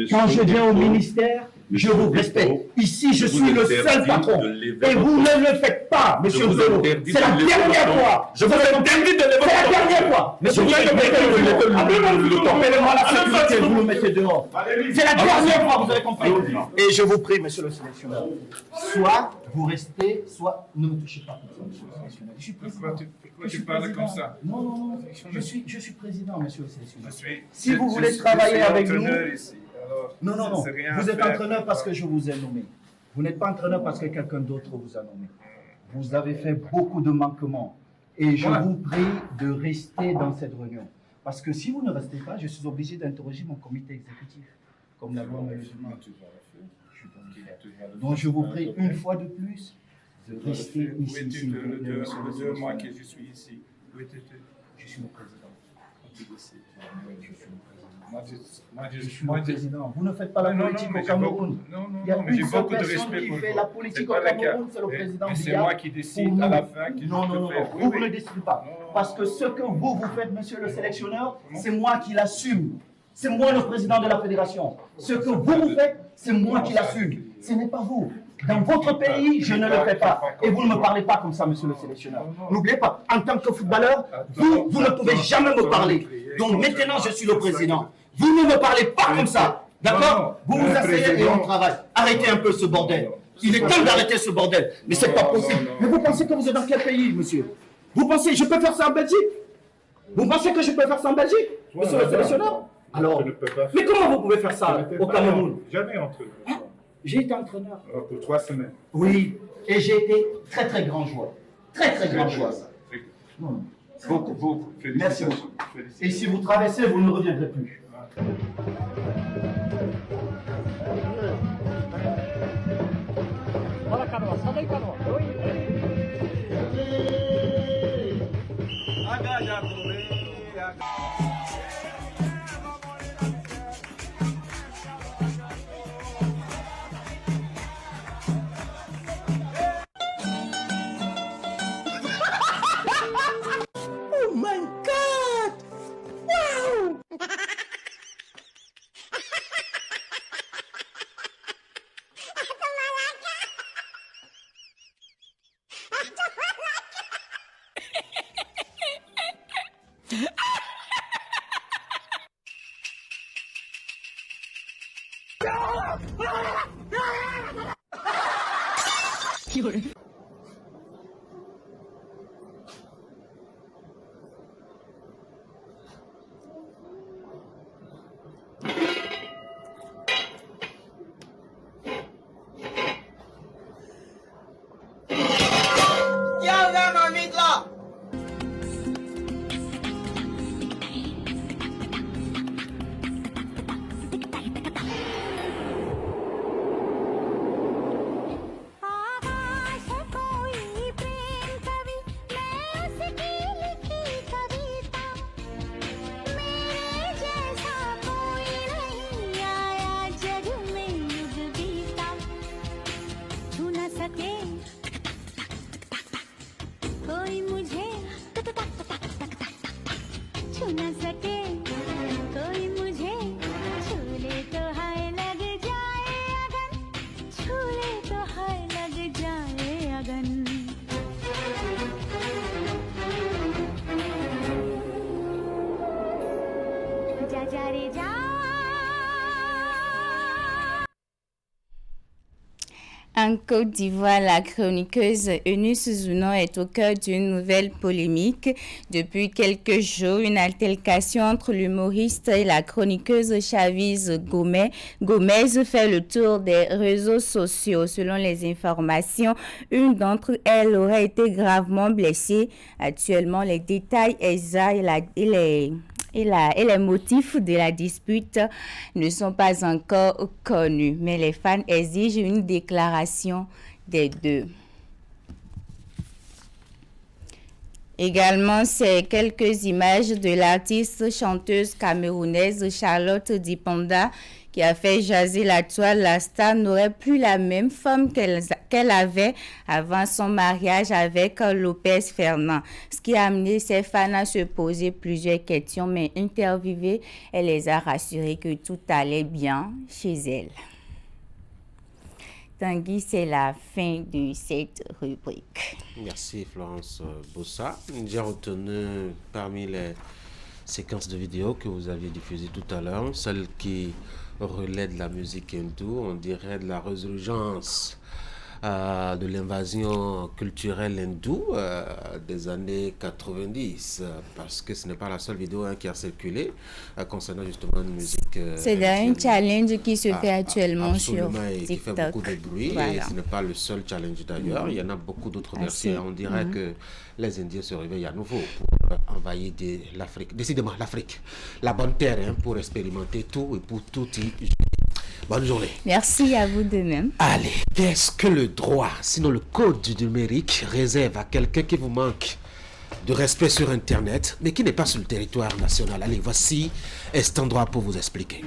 Quand je viens au ministère, je vous respecte. Ici, je suis le seul patron. Et vous ne le faites pas, monsieur Zolo. C'est la dernière fois. Je vous interdis de lever. C'est la dernière fois. Monsieur Zolo, appelez-moi la sécurité, vous me mettez dehors. C'est la dernière fois, vous avez compris. Et je vous prie, monsieur le sélectionneur, soit vous restez, soit ne me touchez pas comme ça, monsieur le sélectionneur. Je suis président. Pourquoi tu parles comme ça? Non. Je suis président, monsieur le sélectionneur. Si vous voulez travailler avec nous... Non. Vous êtes entraîneur parce que je vous ai nommé. Vous n'êtes pas entraîneur parce que quelqu'un d'autre vous a nommé. Vous avez fait beaucoup de manquements. Et je vous prie de rester dans cette réunion. Parce que si vous ne restez pas, je suis obligé d'interroger mon comité exécutif. Comme la loi me le demande. Donc je vous prie une fois de plus de rester ici. Le 2 mois que je suis ici. Je suis le président. Je suis le président. Vous ne faites pas la politique au Cameroun. Il y a une seule personne qui fait la politique au Cameroun, c'est le président Biya. C'est moi qui décide à la fin. Non. Vous ne décidez pas. Parce que ce que vous faites, monsieur le sélectionneur, c'est moi qui l'assume. C'est moi le président de la fédération. Ce que vous faites, c'est moi qui l'assume. Ce n'est pas vous. Dans votre pays, je ne le fais pas. Et vous ne me parlez pas comme ça, monsieur le sélectionneur. N'oubliez pas, en tant que footballeur, vous ne pouvez jamais me parler. Donc maintenant, je suis le président. Vous ne me parlez pas comme ça. D'accord? Vous vous asseyez et on travaille. Arrêtez un peu ce bordel. Il est temps d'arrêter ce bordel. Mais c'est pas possible. Mais vous pensez que vous êtes dans quel pays, monsieur? Vous pensez que je peux faire ça en Belgique? Vous pensez que je peux faire ça en Belgique, monsieur le sélectionneur? Alors, mais comment vous pouvez faire ça au Cameroun? Jamais entraîneur. J'ai été entraîneur. Pour 3 semaines. Oui, et j'ai été très très grand joueur. Très grand joueur. Beaucoup. Merci beaucoup. Et si vous traversez, vous ne reviendrez plus. Oh my God! Wow! न सके कोई मुझे छू ले तो हाय लग जाए अगन छू ले तो हाय लग जाए अगन जा जा रे जा En Côte d'Ivoire, la chroniqueuse Eunice Zounon est au cœur d'une nouvelle polémique. Depuis quelques jours, une altercation entre l'humoriste et la chroniqueuse Chaviz Gomez fait le tour des réseaux sociaux. Selon les informations, une d'entre elles aurait été gravement blessée. Actuellement, les détails exacts et les motifs de la dispute ne sont pas encore connus, mais les fans exigent une déclaration des deux. Également, c'est quelques images de l'artiste chanteuse camerounaise Charlotte Dipanda qui a fait jaser la toile. La star n'aurait plus la même femme qu'elle avait avant son mariage avec Lopez Fernand, ce qui a amené ses fans à se poser plusieurs questions, mais interviewée, elle les a rassurés que tout allait bien chez elle. Tanguy, c'est la fin de cette rubrique. Merci Florence Bossa. J'ai retenu parmi les séquences de vidéos que vous aviez diffusées tout à l'heure, celle qui relais de la musique hindoue, on dirait de la résurgence de l'invasion culturelle hindoue des années 90, parce que ce n'est pas la seule vidéo qui a circulé concernant justement une musique. C'est un challenge qui se fait actuellement sur et qui fait beaucoup de bruit, et ce n'est pas le seul challenge d'ailleurs, il y en a beaucoup d'autres versions. On dirait que les Indiens se réveillent à nouveau pour envahir l'Afrique, décidément l'Afrique, la bonne terre pour expérimenter tout et pour tout y. Bonne journée. Merci à vous de même. Allez, qu'est-ce que le droit, sinon le code du numérique, réserve à quelqu'un qui vous manque de respect sur Internet, mais qui n'est pas sur le territoire national? Allez, voici cet endroit pour vous expliquer.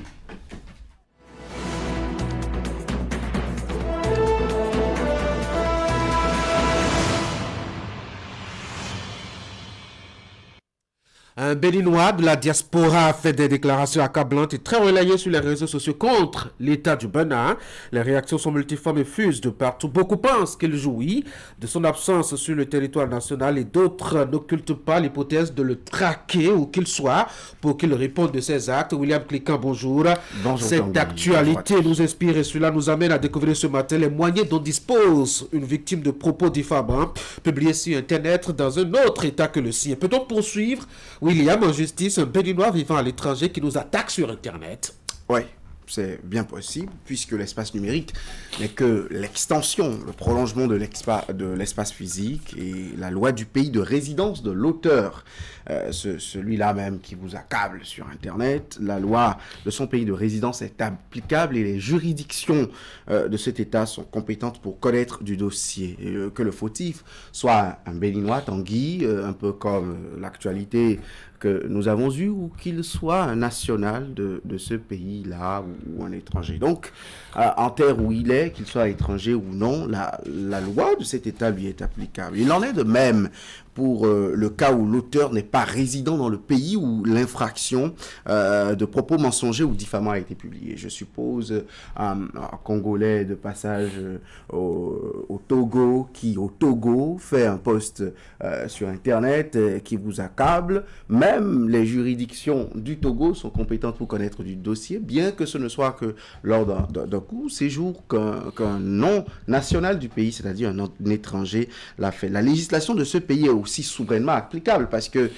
Un Béninois de la diaspora a fait des déclarations accablantes et très relayées sur les réseaux sociaux contre l'État du Bénin. Les réactions sont multiformes et fusent de partout. Beaucoup pensent qu'il jouit de son absence sur le territoire national et d'autres n'occultent pas l'hypothèse de le traquer où qu'il soit pour qu'il réponde de ses actes. William Cliquant, bonjour. Bonjour. Cette actualité nous inspire et cela nous amène à découvrir ce matin les moyens dont dispose une victime de propos diffamants publiés sur Internet dans un autre État que le sien. Peut-on poursuivre William en justice un Béninois vivant à l'étranger qui nous attaque sur Internet? Oui, c'est bien possible, puisque l'espace numérique n'est que l'extension, le prolongement de l'espace physique et la loi du pays de résidence de l'auteur, celui-là même qui vous accable sur Internet, la loi de son pays de résidence est applicable et les juridictions de cet État sont compétentes pour connaître du dossier. Et, que le fautif soit un Béninois, Tanguy, un peu comme l'actualité que nous avons eu, ou qu'il soit un national de ce pays-là ou un étranger. Donc, en terre où il est, qu'il soit étranger ou non, la loi de cet État lui est applicable. Il en est de même pour le cas où l'auteur n'est pas résident dans le pays où l'infraction de propos mensongers ou diffamants a été publiée. Je suppose un Congolais de passage au Togo qui, au Togo, fait un post sur Internet qui vous accable. Même les juridictions du Togo sont compétentes pour connaître du dossier, bien que ce ne soit que lors d'un court séjour qu'un non-national du pays, c'est-à-dire un étranger, l'a fait. La législation de ce pays est aussi souverainement applicable parce que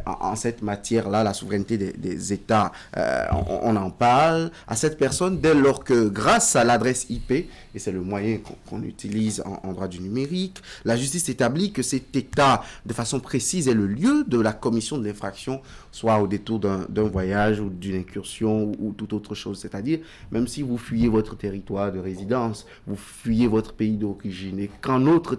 en cette matière-là, la souveraineté des États, on en parle à cette personne dès lors que grâce à l'adresse IP, et c'est le moyen qu'on utilise en droit du numérique, la justice établit que cet État, de façon précise, est le lieu de la commission de l'infraction, soit au détour d'un voyage ou d'une incursion ou toute autre chose. C'est-à-dire, même si vous fuyez votre territoire de résidence, vous fuyez votre pays d'origine et qu'en une autre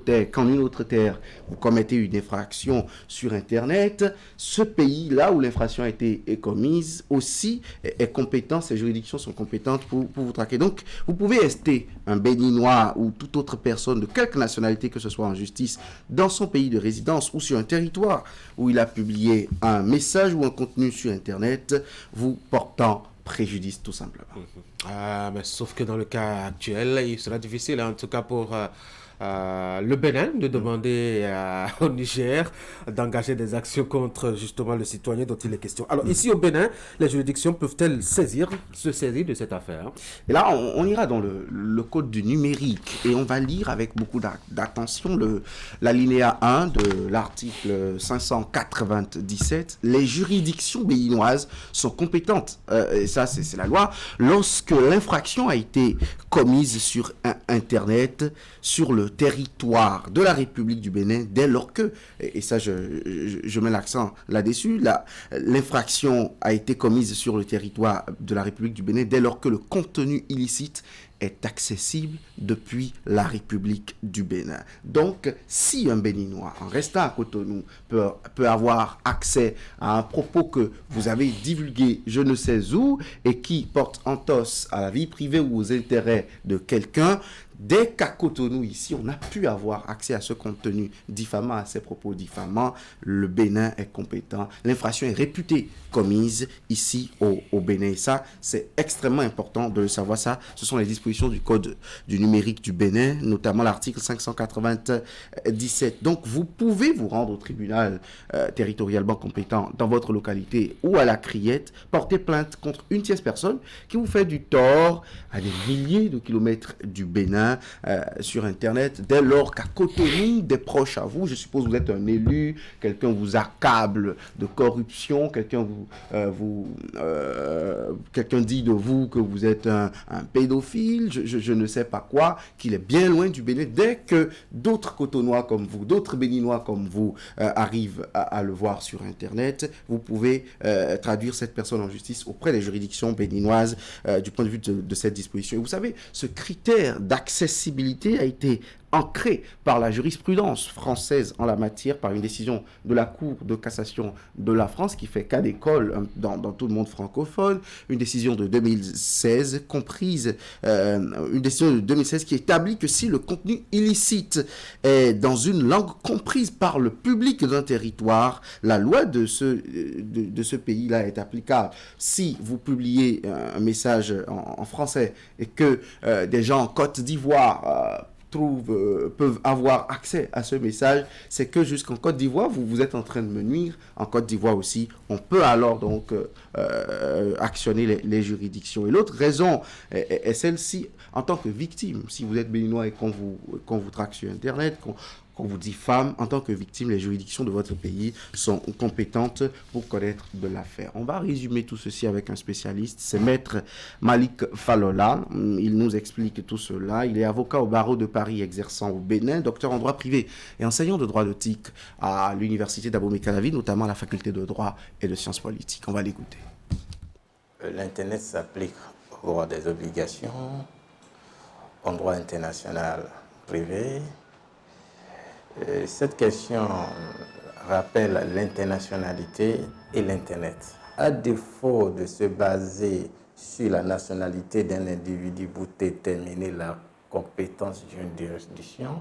terre, vous commettez une infraction sur Internet, ce pays-là où l'infraction a été commise aussi est compétent, ces juridictions sont compétentes pour vous traquer. Donc, vous pouvez rester un Béninois ou toute autre personne de quelque nationalité que ce soit en justice dans son pays de résidence ou sur un territoire où il a publié un un message ou un contenu sur Internet vous portant préjudice tout simplement. Mais sauf que dans le cas actuel, il sera difficile, en tout cas pour le Bénin, de demander au Niger d'engager des actions contre justement le citoyen dont il est question. Alors ici au Bénin, les juridictions peuvent-elles se saisir de cette affaire? Et là, on ira dans le code du numérique et on va lire avec beaucoup d'attention l'alinéa 1 de l'article 597. Les juridictions béninoises sont compétentes, et ça c'est la loi, lorsque l'infraction a été commise sur Internet, sur le territoire de la République du Bénin, dès lors que, et ça je mets l'accent là-dessus, l'infraction a été commise sur le territoire de la République du Bénin, dès lors que le contenu illicite est accessible depuis la République du Bénin. Donc, si un Béninois, en restant à Cotonou, peut avoir accès à un propos que vous avez divulgué je ne sais où et qui porte entorse à la vie privée ou aux intérêts de quelqu'un, dès qu'à Cotonou, ici, on a pu avoir accès à ce contenu diffamant, à ces propos diffamants, le Bénin est compétent. L'infraction est réputée commise ici au Bénin. Et ça, c'est extrêmement important de le savoir. Ça, ce sont les dispositions du Code du numérique du Bénin, notamment l'article 597. Donc, vous pouvez vous rendre au tribunal territorialement compétent dans votre localité ou à la criette, porter plainte contre une tierce personne qui vous fait du tort à des milliers de kilomètres du Bénin, sur Internet, dès lors qu'à Cotonou, des proches à vous, je suppose vous êtes un élu, quelqu'un vous accable de corruption, quelqu'un quelqu'un dit de vous que vous êtes un pédophile, je ne sais pas quoi, qu'il est bien loin du Bénin, dès que d'autres Cotonois comme vous, d'autres Béninois comme vous arrivent à le voir sur Internet, vous pouvez traduire cette personne en justice auprès des juridictions béninoises du point de vue de cette disposition. Et vous savez, ce critère d'accessibilité a été ancré par la jurisprudence française en la matière, par une décision de la Cour de cassation de la France qui fait cas d'école dans tout le monde francophone, une décision de 2016 comprise, une décision de 2016 qui établit que si le contenu illicite est dans une langue comprise par le public d'un territoire, la loi de ce pays-là est applicable. Si vous publiez un message en français et que des gens en Côte d'Ivoire peuvent avoir accès à ce message, c'est que jusqu'en Côte d'Ivoire, vous êtes en train de me nuire. En Côte d'Ivoire aussi, on peut alors donc actionner les juridictions. Et l'autre raison est celle-ci, en tant que victime, si vous êtes béninois et qu'on vous traque sur Internet, qu'on vous diffame, en tant que victime, les juridictions de votre pays sont compétentes pour connaître de l'affaire. On va résumer tout ceci avec un spécialiste, c'est Maître Malik Falola. Il nous explique tout cela. Il est avocat au barreau de Paris exerçant au Bénin, docteur en droit privé et enseignant de droit d'éthique à l'université d'Abomey-Calavi, notamment à la faculté de droit et de sciences politiques. On va l'écouter. L'Internet s'applique au droit des obligations, au droit international privé. Cette question rappelle l'internationalité et l'Internet. À défaut de se baser sur la nationalité d'un individu pour déterminer la compétence d'une juridiction,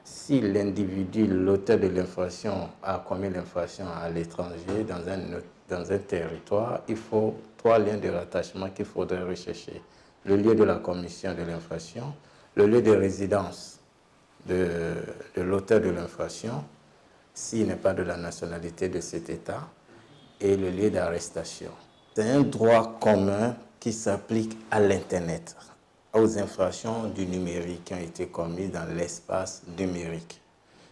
si l'individu, l'auteur de l'infraction, a commis l'infraction à l'étranger, dans un territoire, il faut 3 liens de rattachement qu'il faudrait rechercher. Le lieu de la commission de l'infraction, le lieu de résidence de l'auteur de l'infraction, s'il n'est pas de la nationalité de cet État, et le lieu d'arrestation. C'est un droit commun qui s'applique à l'Internet, aux infractions du numérique qui ont été commises dans l'espace numérique.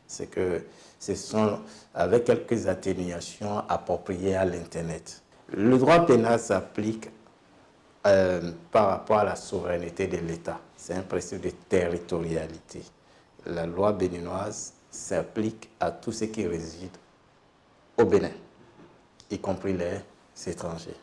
C'est que ce sont, avec quelques atténuations, appropriées à l'Internet. Le droit pénal s'applique par rapport à la souveraineté de l'État. C'est un principe de territorialité. La loi béninoise s'applique à tous ceux qui résident au Bénin, y compris les étrangers.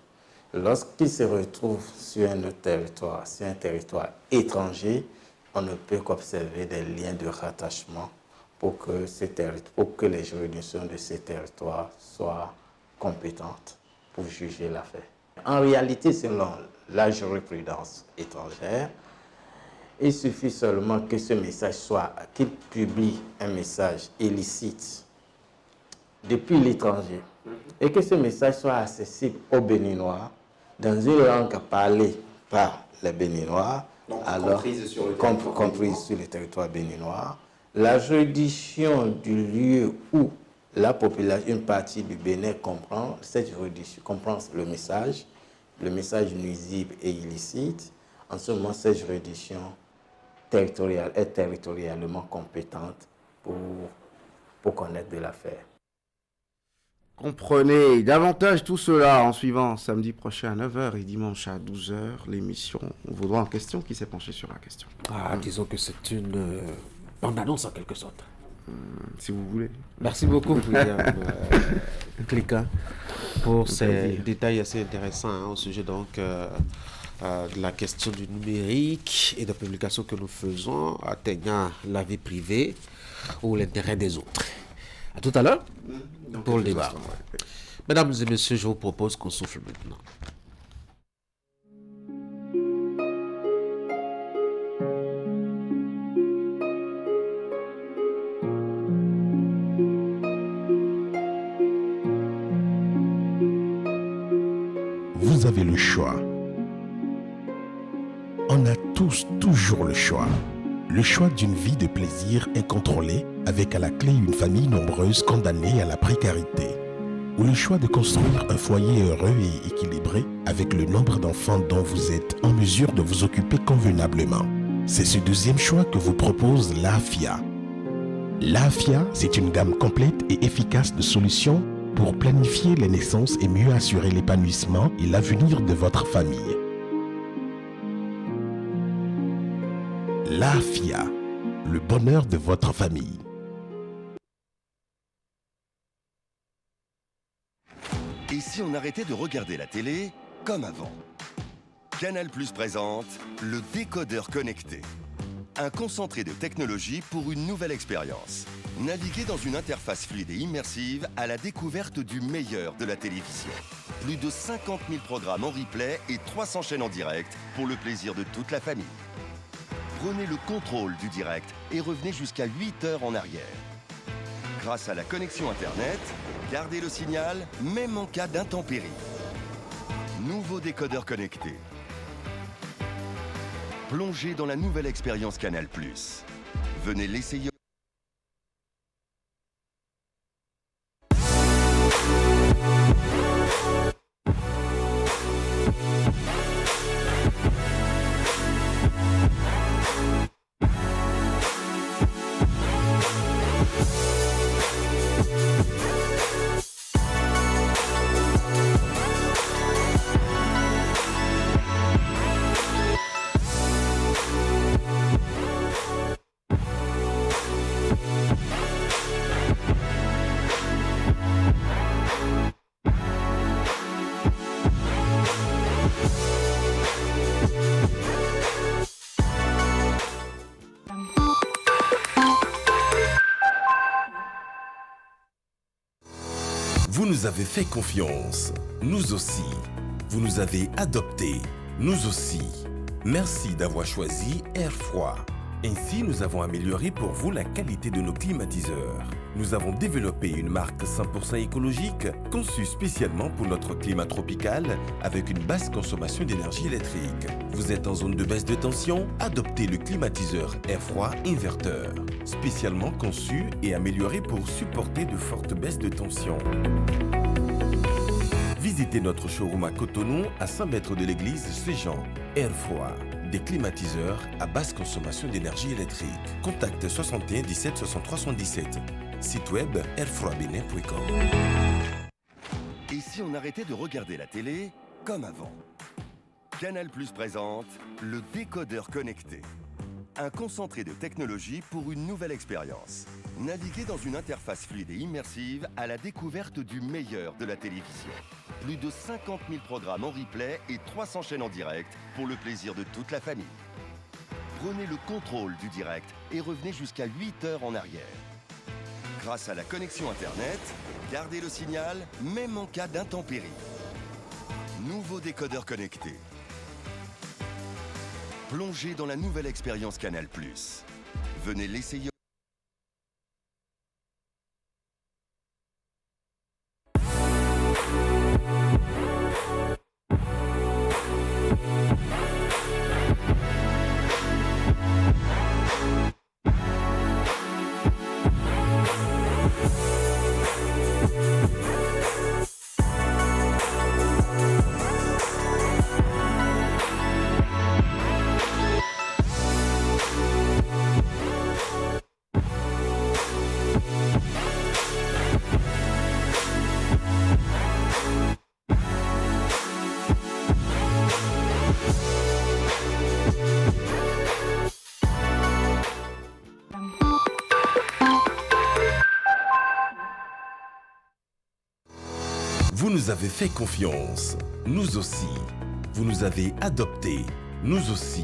Lorsqu'ils se retrouvent sur un autre territoire, sur un territoire étranger, on ne peut qu'observer des liens de rattachement pour que les juridictions de ces territoires soient compétentes pour juger l'affaire. En réalité, selon la jurisprudence étrangère, il suffit seulement que ce message qu'il publie un message illicite depuis l'étranger et que ce message soit accessible aux Béninois dans une langue parlée par les Béninois, donc, alors comprise sur le territoire béninois. La juridiction du lieu où la population, une partie du Bénin comprend, cette juridiction comprend le message nuisible et illicite. En ce moment, cette juridiction territoriale est territorialement compétente pour connaître de l'affaire. Comprenez davantage tout cela en suivant samedi prochain à 9h et dimanche à 12h l'émission Vaudrois en question qui s'est penchée sur la question. Disons que c'est une bande-annonce en quelque sorte. Si vous voulez. Merci beaucoup, William Cliquin, pour ces détails assez intéressants au sujet donc de la question du numérique et de publications que nous faisons atteignant la vie privée ou l'intérêt des autres. À tout à l'heure pour le débat. Mesdames et messieurs, je vous propose qu'on souffle maintenant. Vous avez le choix. On a tous toujours le choix. Le choix d'une vie de plaisir incontrôlée avec à la clé une famille nombreuse condamnée à la précarité. Ou le choix de construire un foyer heureux et équilibré avec le nombre d'enfants dont vous êtes en mesure de vous occuper convenablement. C'est ce deuxième choix que vous propose l'AFIA. L'AFIA, c'est une gamme complète et efficace de solutions pour planifier les naissances et mieux assurer l'épanouissement et l'avenir de votre famille. L'AFIA, le bonheur de votre famille. Et si on arrêtait de regarder la télé comme avant? Canal+ présente le décodeur connecté. Un concentré de technologie pour une nouvelle expérience. Naviguez dans une interface fluide et immersive à la découverte du meilleur de la télévision. Plus de 50 000 programmes en replay et 300 chaînes en direct pour le plaisir de toute la famille. Prenez le contrôle du direct et revenez jusqu'à 8 heures en arrière. Grâce à la connexion Internet, gardez le signal même en cas d'intempéries. Nouveau décodeur connecté. Plongez dans la nouvelle expérience Canal+. Venez l'essayer. Vous nous avez fait confiance, nous aussi. Vous nous avez adoptés, nous aussi. Merci d'avoir choisi Air Froid. Ainsi, nous avons amélioré pour vous la qualité de nos climatiseurs. Nous avons développé une marque 100% écologique conçue spécialement pour notre climat tropical avec une basse consommation d'énergie électrique. Vous êtes en zone de baisse de tension? Adoptez le climatiseur Air Froid Inverteur, spécialement conçu et amélioré pour supporter de fortes baisses de tension. Visitez notre showroom à Cotonou, à 100 mètres de l'église Saint-Jean. Air Froid, des climatiseurs à basse consommation d'énergie électrique. Contact 61 17 63 77. Site web airfroidbenin.com. Et si on arrêtait de regarder la télé comme avant? Canal+ présente le décodeur connecté. Un concentré de technologie pour une nouvelle expérience. Naviguez dans une interface fluide et immersive à la découverte du meilleur de la télévision. Plus de 50 000 programmes en replay et 300 chaînes en direct pour le plaisir de toute la famille. Prenez le contrôle du direct et revenez jusqu'à 8 heures en arrière. Grâce à la connexion Internet, gardez le signal même en cas d'intempéries. Nouveau décodeur connecté. Plongez dans la nouvelle expérience Canal+. Venez l'essayer. nous avez fait confiance. Nous aussi. Vous nous avez adoptés. Nous aussi.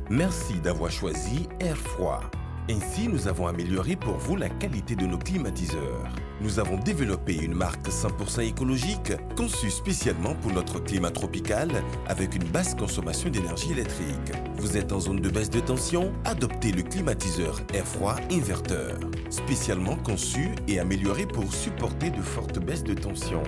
Merci d'avoir choisi Air Froid. Ainsi, nous avons amélioré pour vous la qualité de nos climatiseurs. Nous avons développé une marque 100% écologique conçue spécialement pour notre climat tropical avec une basse consommation d'énergie électrique. Vous êtes en zone de baisse de tension? Adoptez le climatiseur Air Froid Inverteur, spécialement conçu et amélioré pour supporter de fortes baisses de tension.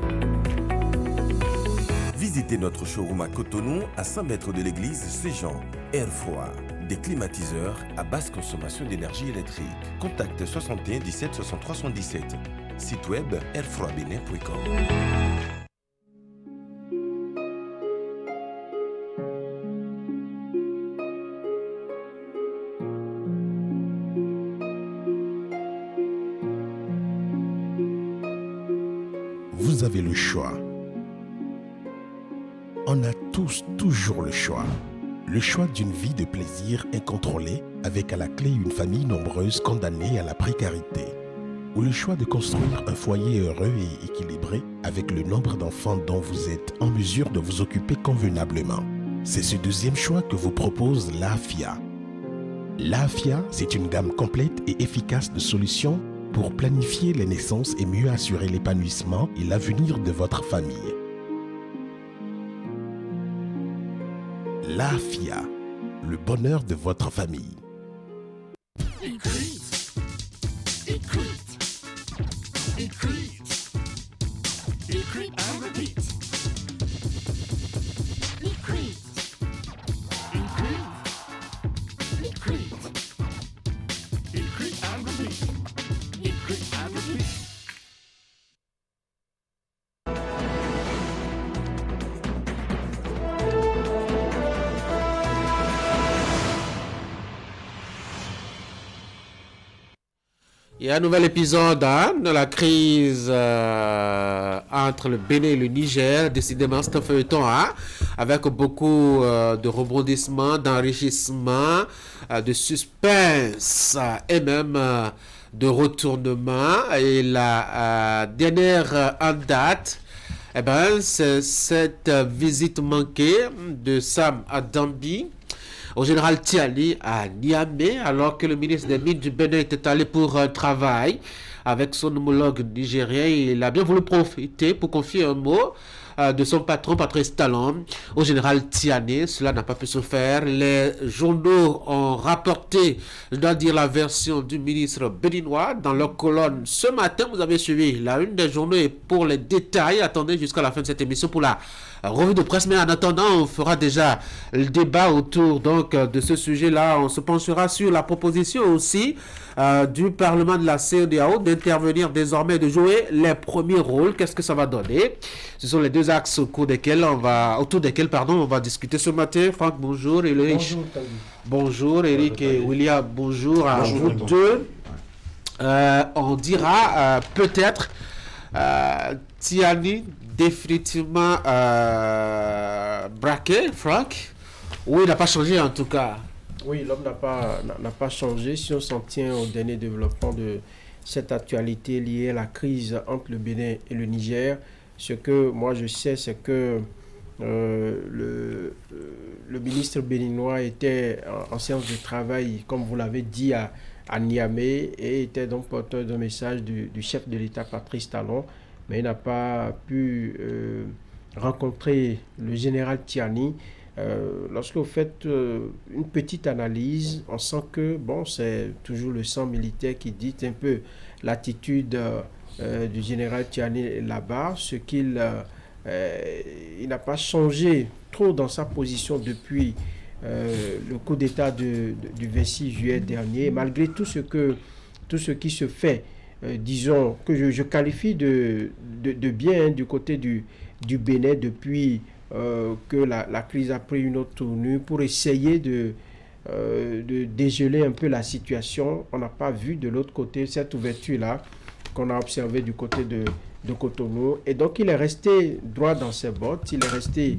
Visitez notre showroom à Cotonou, à 100 mètres de l'église Saint-Jean. Air Froid, des climatiseurs à basse consommation d'énergie électrique. Contacte 61 17 63 77. Site web airfroidbenin.com. Vous avez le choix. On a tous toujours le choix. Le choix d'une vie de plaisir incontrôlée avec à la clé une famille nombreuse condamnée à la précarité. Ou le choix de construire un foyer heureux et équilibré avec le nombre d'enfants dont vous êtes en mesure de vous occuper convenablement. C'est ce deuxième choix que vous propose l'AFIA. L'AFIA, c'est une gamme complète et efficace de solutions pour planifier les naissances et mieux assurer l'épanouissement et l'avenir de votre famille. L'AFIA, le bonheur de votre famille. Il y a un nouvel épisode de la crise entre le Bénin et le Niger. Décidément, c'est un feuilleton avec beaucoup de rebondissements, d'enrichissements, de suspense et même de retournement. Et la dernière en date, c'est cette visite manquée de Sam Adambi au général Tiani à Niamey, alors que le ministre des Mines du Bénin était allé pour un travail avec son homologue nigérien. Il a bien voulu profiter pour confier un mot de son patron, Patrice Talon, au général Tiani. Cela n'a pas pu se faire. Les journaux ont rapporté, je dois dire, la version du ministre béninois dans leur colonne. Ce matin, vous avez suivi la une des journaux et pour les détails, attendez jusqu'à la fin de cette émission pour la revue de presse. Mais en attendant, on fera déjà le débat autour donc de ce sujet-là. On se penchera sur la proposition aussi du Parlement de la CEDEAO d'intervenir désormais, de jouer les premiers rôles. Qu'est-ce que ça va donner? Ce sont les deux axes autour desquels on va discuter ce matin. Franck, bonjour. Eric. Bonjour, Eric et William, bonjour à vous deux. On dira peut-être Tiani définitivement braqué, Franck. Oui, il n'a pas changé en tout cas. Oui, l'homme n'a pas changé. Si on s'en tient au dernier développement de cette actualité liée à la crise entre le Bénin et le Niger, ce que moi je sais, c'est que le ministre béninois était en séance de travail, comme vous l'avez dit, à Niamey, et était donc porteur d'un message du chef de l'État, Patrice Talon, mais il n'a pas pu rencontrer le général Tiani. Lorsque vous faites une petite analyse, on sent que c'est toujours le sang militaire qui dit un peu l'attitude du général Tiani là-bas, ce qu'il il n'a pas changé trop dans sa position depuis le coup d'État du 26 juillet dernier, malgré tout ce qui se fait, disons, que je qualifie de bien du côté du Bénin depuis que la crise a pris une autre tournure pour essayer de dégeler un peu la situation. On n'a pas vu de l'autre côté cette ouverture-là qu'on a observée du côté de Cotonou. Et donc, il est resté droit dans ses bottes. Il est resté,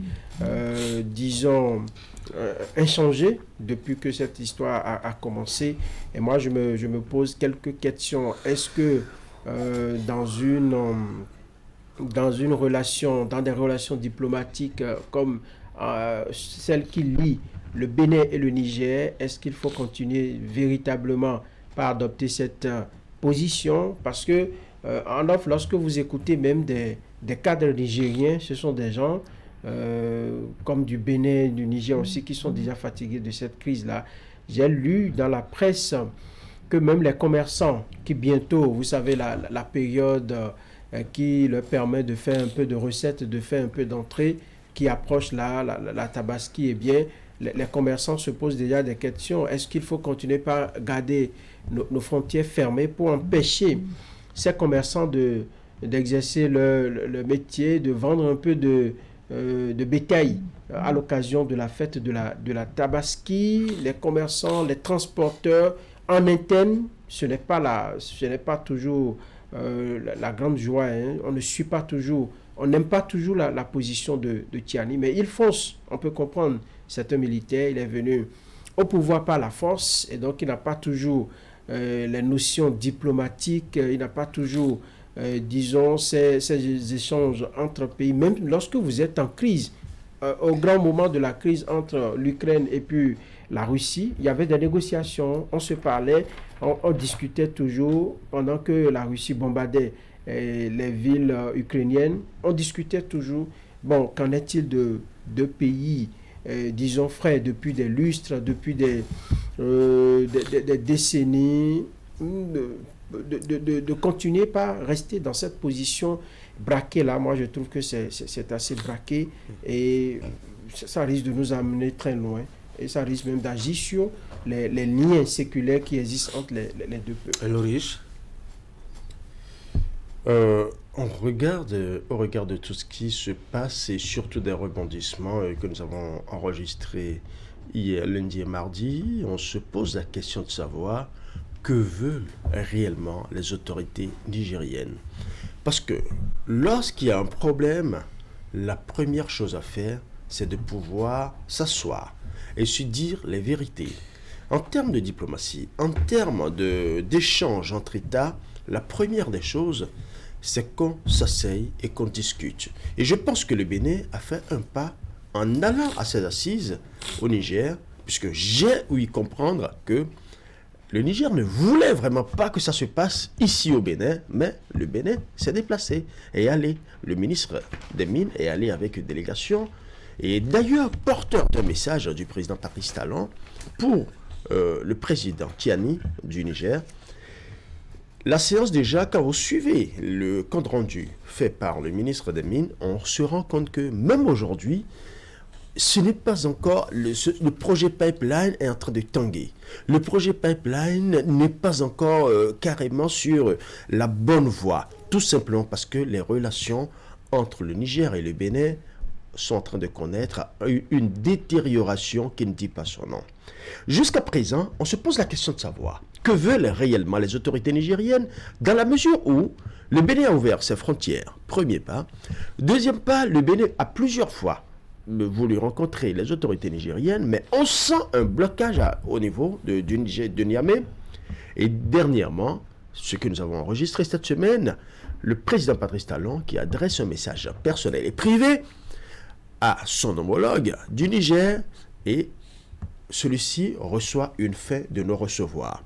disons, inchangé depuis que cette histoire a commencé. Et moi, je me pose quelques questions. Est-ce que dans une dans des relations diplomatiques comme celle qui lie le Bénin et le Niger, est-ce qu'il faut continuer véritablement par adopter cette position? Parce que lorsque vous écoutez même des cadres nigériens, ce sont des gens comme du Bénin, du Niger aussi, qui sont déjà fatigués de cette crise-là. J'ai lu dans la presse que même les commerçants qui bientôt, vous savez, la période qui leur permet de faire un peu de recettes, de faire un peu d'entrée, qui approche la Tabaski, eh bien, les commerçants se posent déjà des questions. Est-ce qu'il faut continuer par garder nos frontières fermées pour empêcher ces commerçants d'exercer le métier, de vendre un peu de bétail à l'occasion de la fête de la Tabaski? Les commerçants, les transporteurs en interne, ce n'est pas toujours la grande joie, hein. On ne suit pas toujours, on n'aime pas toujours la position de Tiani, mais il fonce, on peut comprendre. C'est un militaire, il est venu au pouvoir par la force, et donc il n'a pas toujours les notions diplomatiques, il n'a pas toujours, disons, ces échanges entre pays, même lorsque vous êtes en crise. Au grand moment de la crise entre l'Ukraine et puis la Russie, il y avait des négociations, on se parlait, on discutait toujours pendant que la Russie bombardait les villes ukrainiennes, on discutait toujours. Bon, qu'en est-il de deux pays, disons, frères depuis des lustres, depuis des décennies, de continuer par rester dans cette position braquée là? Moi, je trouve que c'est assez braqué et ça risque de nous amener très loin. Et ça risque même d'agir sur les liens séculaires qui existent entre les deux peuples. Loris, au regard de tout ce qui se passe et surtout des rebondissements que nous avons enregistrés hier, lundi et mardi, on se pose la question de savoir que veulent réellement les autorités nigériennes. Parce que lorsqu'il y a un problème, la première chose à faire, c'est de pouvoir s'asseoir et se dire les vérités. En termes de diplomatie, en termes d'échange entre États, la première des choses, c'est qu'on s'asseye et qu'on discute. Et je pense que le Bénin a fait un pas en allant à ces assises au Niger, puisque j'ai ouï comprendre que le Niger ne voulait vraiment pas que ça se passe ici au Bénin, mais le Bénin s'est déplacé et est allé. Le ministre des Mines est allé avec une délégation et d'ailleurs porteur d'un message du président Patrice Talon pour le président Tiani du Niger. La séance déjà, quand vous suivez le compte rendu fait par le ministre des Mines, on se rend compte que même aujourd'hui, ce n'est pas encore, le projet Pipeline est en train de tanguer. Le projet Pipeline n'est pas encore carrément sur la bonne voie. Tout simplement parce que les relations entre le Niger et le Bénin sont en train de connaître une détérioration qui ne dit pas son nom. Jusqu'à présent, on se pose la question de savoir que veulent réellement les autorités nigériennes dans la mesure où le Bénin a ouvert ses frontières. Premier pas. Deuxième pas, le Bénin a plusieurs fois voulu rencontrer les autorités nigériennes, mais on sent un blocage au niveau de Niamey. Et dernièrement, ce que nous avons enregistré cette semaine, le président Patrice Talon qui adresse un message personnel et privé à son homologue du Niger et celui-ci reçoit une fin de non-recevoir.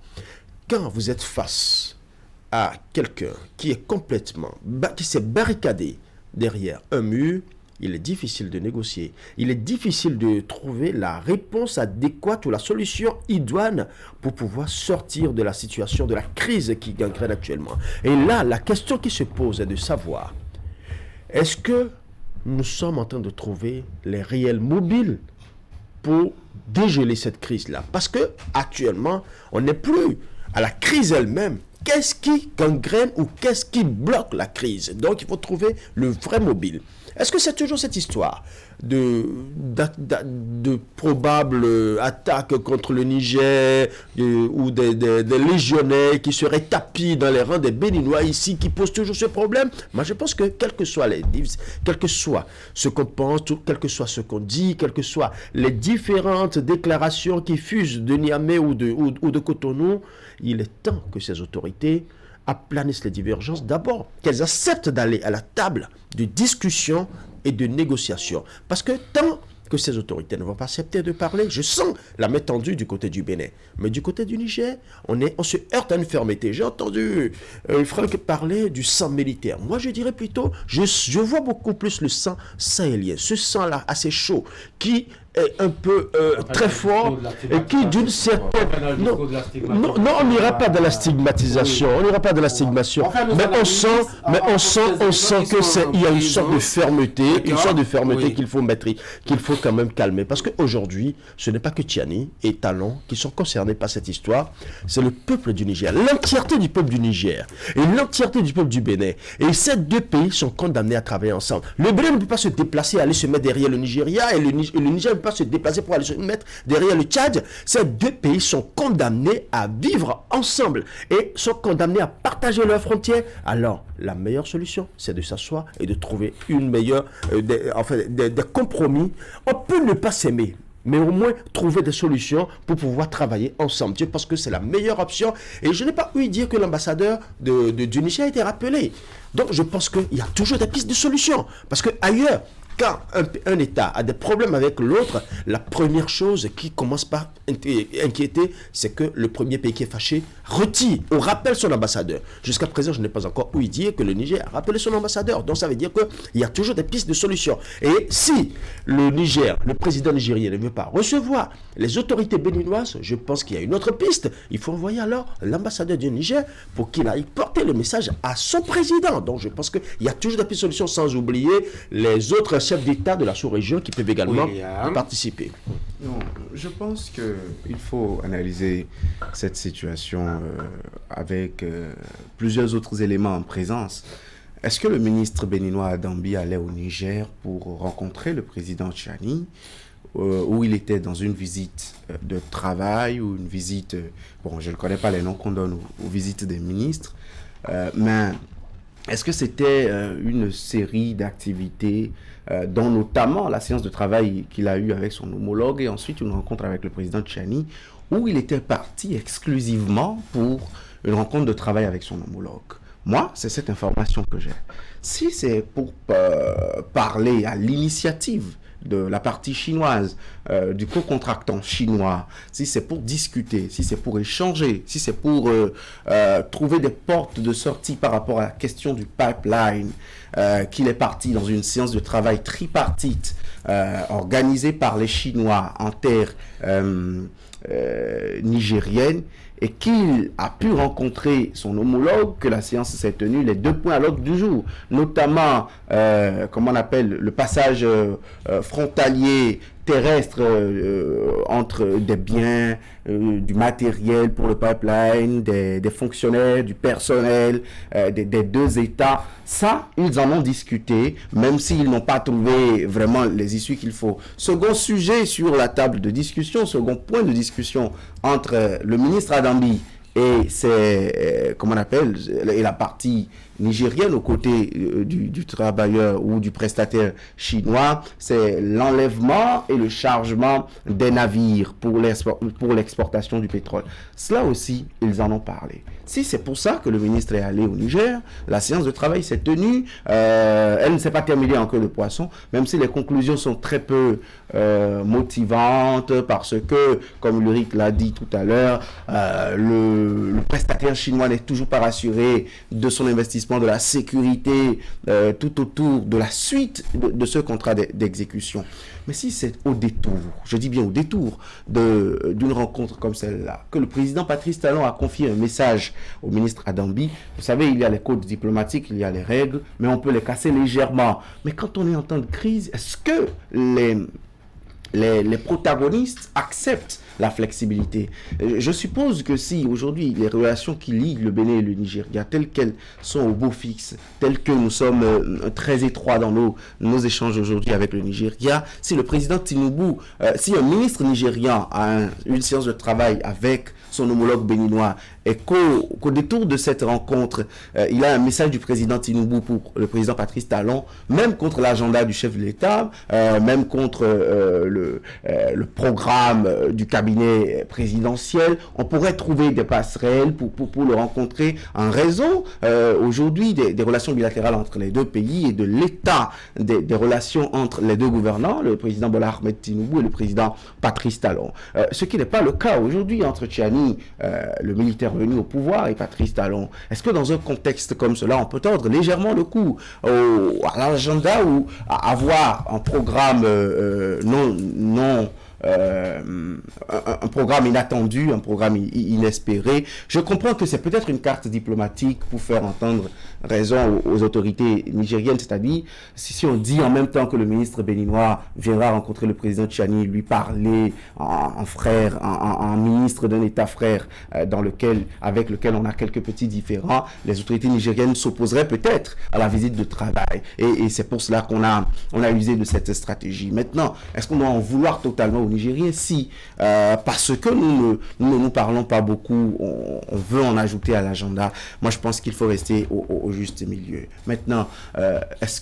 Quand vous êtes face à quelqu'un qui est qui s'est barricadé derrière un mur, il est difficile de négocier. Il est difficile de trouver la réponse adéquate ou la solution idoine pour pouvoir sortir de la situation, de la crise qui gangrène actuellement. Et là, la question qui se pose est de savoir, est-ce que nous sommes en train de trouver les réels mobiles pour dégeler cette crise-là? Parce que actuellement, on n'est plus à la crise elle-même. Qu'est-ce qui gangrène ou qu'est-ce qui bloque la crise? Donc, il faut trouver le vrai mobile. Est-ce que c'est toujours cette histoire de probables attaques contre le Niger ou des légionnaires qui seraient tapis dans les rangs des Béninois ici qui posent toujours ce problème? Moi, je pense que quel que soit ce qu'on pense, quel que soit ce qu'on dit, quelles que soient les différentes déclarations qui fusent de Niamey ou de Cotonou, il est temps que ces autorités aplanissent les divergences, d'abord qu'elles acceptent d'aller à la table de discussion et de négociation. Parce que tant que ces autorités ne vont pas accepter de parler, je sens la main tendue du côté du Bénin. Mais du côté du Niger, on se heurte à une fermeté. J'ai entendu Franck parler du sang militaire. Moi, je dirais plutôt, je vois beaucoup plus le sang sahélien, ce sang-là assez chaud, qui est un peu très fort et qui d'une certaine... Non, on n'ira pas de la stigmatisation, mais on sent qu'il y a une sorte de fermeté, qu'il faut mettre, qu'il faut quand même calmer. Parce qu'aujourd'hui, ce n'est pas que Tiani et Talon qui sont concernés par cette histoire, c'est le peuple du Niger, l'entièreté du peuple du Niger et l'entièreté du peuple du Bénin. Et ces deux pays sont condamnés à travailler ensemble. Le Bénin ne peut pas se déplacer, aller se mettre derrière le Nigeria, et le Niger ne peut pas se déplacer pour aller se mettre derrière le Tchad. Ces deux pays sont condamnés à vivre ensemble et sont condamnés à partager leurs frontières. Alors, la meilleure solution, c'est de s'asseoir et de trouver une meilleure, des compromis. On peut ne pas s'aimer, mais au moins trouver des solutions pour pouvoir travailler ensemble. Je pense que c'est la meilleure option. Et je n'ai pas ouï dire que l'ambassadeur du Niger a été rappelé. Donc, je pense qu'il y a toujours des pistes de solutions. Parce qu'ailleurs, quand un État a des problèmes avec l'autre, la première chose qui commence par inquiéter, c'est que le premier pays qui est fâché retire ou rappelle son ambassadeur. Jusqu'à présent, je n'ai pas encore ouï dire que le Niger a rappelé son ambassadeur. Donc ça veut dire qu'il y a toujours des pistes de solutions. Et si le Niger, le président nigérien ne veut pas recevoir les autorités béninoises, je pense qu'il y a une autre piste. Il faut envoyer alors l'ambassadeur du Niger pour qu'il aille porter le message à son président. Donc je pense qu'il y a toujours des pistes de solutions, sans oublier les autres chefs d'État de la sous-région qui peuvent également participer. Non, je pense qu'il faut analyser cette situation avec plusieurs autres éléments en présence. Est-ce que le ministre béninois Adambi allait au Niger pour rencontrer le président Tchani, où il était dans une visite de travail ou une visite... bon, je ne connais pas les noms qu'on donne aux visites des ministres, mais est-ce que c'était une série d'activités dont notamment la séance de travail qu'il a eue avec son homologue et ensuite une rencontre avec le président Tchani, où il était parti exclusivement pour une rencontre de travail avec son homologue? Moi, c'est cette information que j'ai. Si c'est pour parler à l'initiative de la partie chinoise, du co-contractant chinois, si c'est pour discuter, si c'est pour échanger, si c'est pour trouver des portes de sortie par rapport à la question du pipeline, qu'il est parti dans une séance de travail tripartite organisée par les Chinois en terre nigérienne, et qu'il a pu rencontrer son homologue, que la séance s'est tenue, les deux points à l'ordre du jour, notamment, comment on appelle, le passage frontalier terrestre entre des biens, du matériel pour le pipeline, des fonctionnaires, du personnel, des deux États. Ça, ils en ont discuté, même s'ils n'ont pas trouvé vraiment les issues qu'il faut. Second sujet sur la table de discussion, second point de discussion entre le ministre Adambi et comment on appelle, et la partie nigérienne aux côtés du travailleur ou du prestataire chinois, c'est l'enlèvement et le chargement des navires pour l'exportation du pétrole. Cela aussi, ils en ont parlé. Si c'est pour ça que le ministre est allé au Niger, la séance de travail s'est tenue, elle ne s'est pas terminée en queue de poisson, même si les conclusions sont très peu motivantes, parce que, comme Ulrich l'a dit tout à l'heure, le prestataire chinois n'est toujours pas rassuré de son investissement, de la sécurité tout autour de la suite de ce contrat d'exécution. Mais si c'est au détour, je dis bien au détour d'une rencontre comme celle-là, que le président Patrice Talon a confié un message au ministre Adambi, vous savez, il y a les codes diplomatiques, il y a les règles, mais on peut les casser légèrement. Mais quand on est en temps de crise, est-ce que les protagonistes acceptent la flexibilité? Je suppose que si aujourd'hui les relations qui lient le Bénin et le Nigeria telles qu'elles sont au beau fixe, telles que nous sommes très étroits dans nos échanges aujourd'hui avec le Nigeria, si le président Tinubu, si un ministre nigérian a une séance de travail avec son homologue béninois et qu'au détour de cette rencontre, il a un message du président Tinubu pour le président Patrice Talon, même contre l'agenda du chef de l'État, même contre le programme du cabinet cabinet présidentiel. On pourrait trouver des passerelles pour le rencontrer en raison aujourd'hui des relations bilatérales entre les deux pays et de l'état des relations entre les deux gouvernants, le président Bola Ahmed Tinubu et le président Patrice Talon. Ce qui n'est pas le cas aujourd'hui entre Tchiani, le militaire venu au pouvoir, et Patrice Talon. Est-ce que dans un contexte comme cela, on peut tordre légèrement le cou à l'agenda ou à avoir un programme un programme inattendu, un programme inespéré? Je comprends que c'est peut-être une carte diplomatique pour faire entendre raison aux autorités nigériennes, c'est-à-dire si on dit en même temps que le ministre béninois viendra rencontrer le président Tchiani, lui parler en frère, en ministre d'un État frère avec lequel on a quelques petits différends, les autorités nigériennes s'opposeraient peut-être à la visite de travail. Et c'est pour cela qu'on a usé de cette stratégie. Maintenant, est-ce qu'on doit en vouloir totalement aux Nigériens? Si, parce que nous ne nous parlons pas beaucoup, on veut en ajouter à l'agenda. Moi, je pense qu'il faut rester au juste milieu. Maintenant, est-ce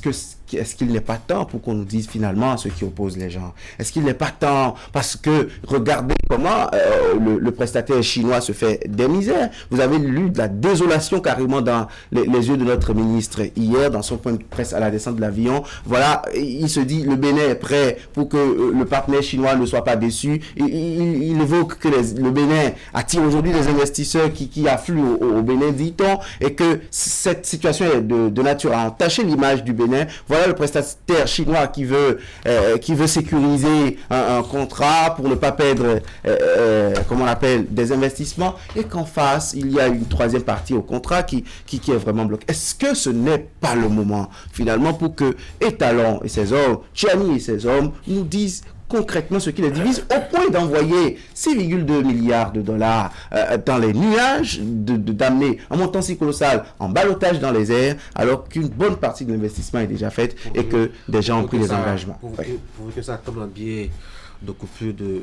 qu'il n'est pas temps pour qu'on nous dise finalement ce qui oppose les gens? Est-ce qu'il n'est pas temps? Parce que regardez comment le prestataire chinois se fait des misères. Vous avez lu de la désolation carrément dans les yeux de notre ministre hier, dans son point de presse à la descente de l'avion. Voilà, il se dit le Bénin est prêt pour que le partenaire chinois ne soit pas déçu. Il évoque que le Bénin attire aujourd'hui des investisseurs qui affluent au Bénin, dit-on, et que cette situation est de nature à entacher l'image du Bénin. Voilà le prestataire chinois qui veut sécuriser un contrat pour ne pas perdre, comment on appelle, des investissements, et qu'en face, il y a une troisième partie au contrat qui est vraiment bloquée. Est-ce que ce n'est pas le moment, finalement, pour que Talon et ses hommes, Tchiani et ses hommes, nous disent concrètement ce qui les divise, au point d'envoyer 6,2 milliards de dollars dans les nuages, d'amener un montant si colossal en ballottage dans les airs, alors qu'une bonne partie de l'investissement est déjà faite et que des gens ont pris des engagements. Pour que ça tombe en biais de coupure de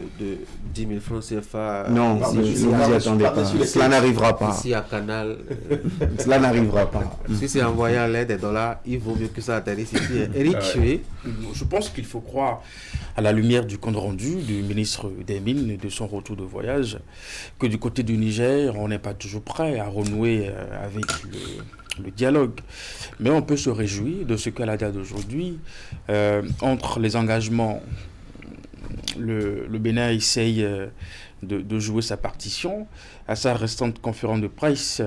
10 000 francs CFA. Non, si vous n'y attendez pas. Cela n'arrivera pas. Ici à Canal. Cela n'arrivera pas. Si c'est envoyé en l'air des dollars, il vaut mieux que ça atterrisse ici. Eric, je pense qu'il faut croire, à la lumière du compte rendu du ministre des Mines et de son retour de voyage, que du côté du Niger, on n'est pas toujours prêt à renouer avec le dialogue. Mais on peut se réjouir de ce qu'à la date d'aujourd'hui, entre les engagements, le Bénin essaye de jouer sa partition. À sa restante conférence de presse,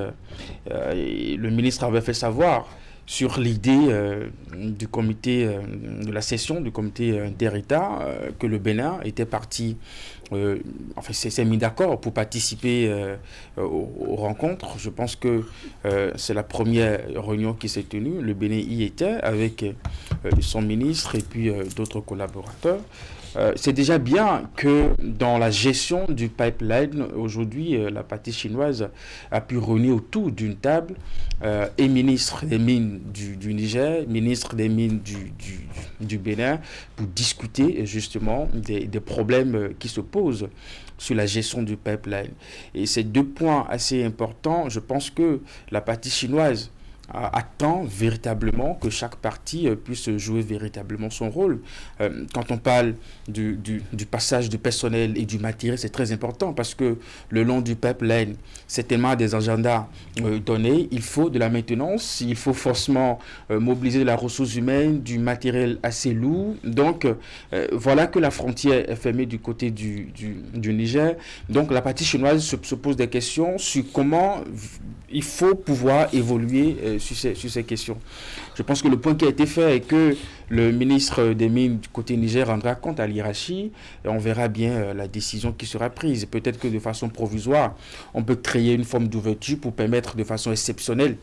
le ministre avait fait savoir sur l'idée du comité, de la session du comité inter-État, que le Bénin était parti, s'est mis d'accord pour participer aux rencontres. Je pense que c'est la première réunion qui s'est tenue. Le Bénin y était avec son ministre et puis d'autres collaborateurs. C'est déjà bien que dans la gestion du pipeline, aujourd'hui, la partie chinoise a pu réunir autour d'une table et ministre des Mines du Niger, ministre des Mines du Bénin, pour discuter justement des problèmes qui se posent sur la gestion du pipeline. Et ces deux points assez importants, je pense que la partie chinoise attend véritablement que chaque partie puisse jouer véritablement son rôle. Quand on parle du passage du personnel et du matériel, c'est très important parce que le long du pipeline, c'est tellement des agendas donnés, il faut de la maintenance, il faut forcément mobiliser de la ressource humaine, du matériel assez lourd. Donc, voilà que la frontière est fermée du côté du Niger. Donc, la partie chinoise se pose des questions sur comment il faut pouvoir évoluer sur ces questions. Je pense que le point qui a été fait est que le ministre des Mines du côté Niger rendra compte à l'hiérarchie et on verra bien la décision qui sera prise. Peut-être que de façon provisoire, on peut créer une forme d'ouverture pour permettre de façon exceptionnelle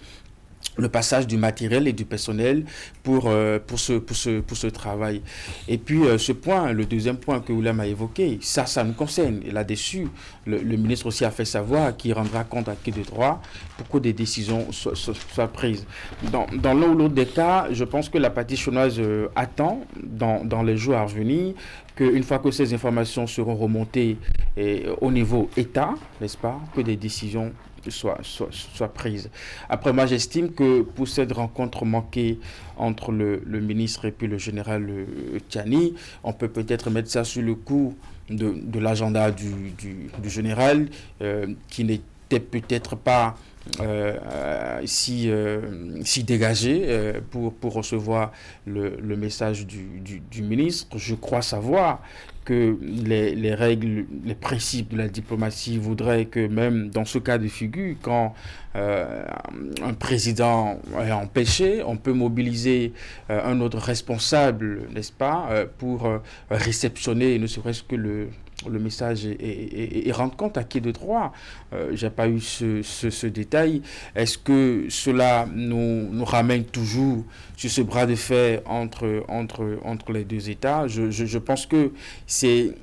le passage du matériel et du personnel pour ce travail. Et puis ce point, le deuxième point que William a évoqué, ça nous concerne. Et là-dessus, le ministre aussi a fait savoir qu'il rendra compte à qui de droit pour que des décisions soient prises. Dans l'un ou l'autre des cas, je pense que la partie chinoise attend dans les jours à venir qu'une fois que ces informations seront remontées au niveau État, n'est-ce pas, que des décisions soit prise. Après, moi, j'estime que pour cette rencontre manquée entre le ministre et puis le général Tchiani, on peut peut-être mettre ça sur le coup de l'agenda du général, qui n'était peut-être pas si dégagé pour recevoir le message du ministre. Je crois savoir que les règles, les principes de la diplomatie voudraient que même dans ce cas de figure, quand un président est empêché, on peut mobiliser un autre responsable, n'est-ce pas, pour réceptionner ne serait-ce que le message et rendre compte à qui est de droit. Je n'ai pas eu ce détail. Est-ce que cela nous ramène toujours sur ce bras de fer entre les deux États? Je pense que c'est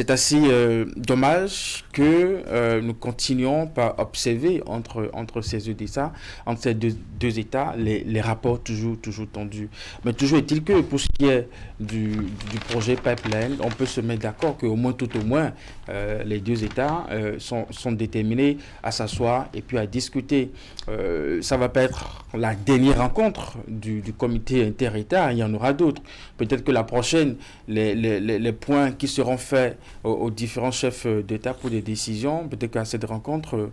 assez dommage que nous continuions par observer entre ces deux États, les rapports toujours tendus. Mais toujours est-il que pour ce qui est du projet Pipeline, on peut se mettre d'accord qu'au moins, tout au moins, les deux États sont déterminés à s'asseoir et puis à discuter. Ça ne va pas être la dernière rencontre du comité inter-État, il y en aura d'autres. Peut-être que la prochaine, les points qui seront faits aux différents chefs d'État pour des décisions, peut-être qu'à cette rencontre,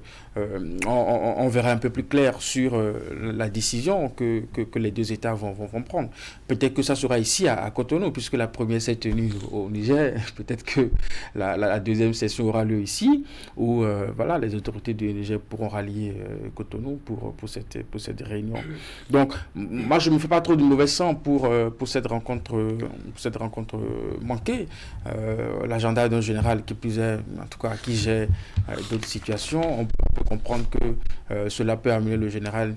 on verra un peu plus clair sur la décision que les deux États vont prendre. Peut-être que ça sera ici à Cotonou, puisque la première s'est tenue au Niger. Peut-être que la deuxième session aura lieu ici, où voilà, les autorités du Niger pourront rallier Cotonou pour cette réunion. Donc, moi, je ne me fais pas trop de mauvais sang pour cette rencontre manquée. L'agenda d'un général qui plus est, en tout cas, qui gère d'autres situations, on peut comprendre que cela peut amener le général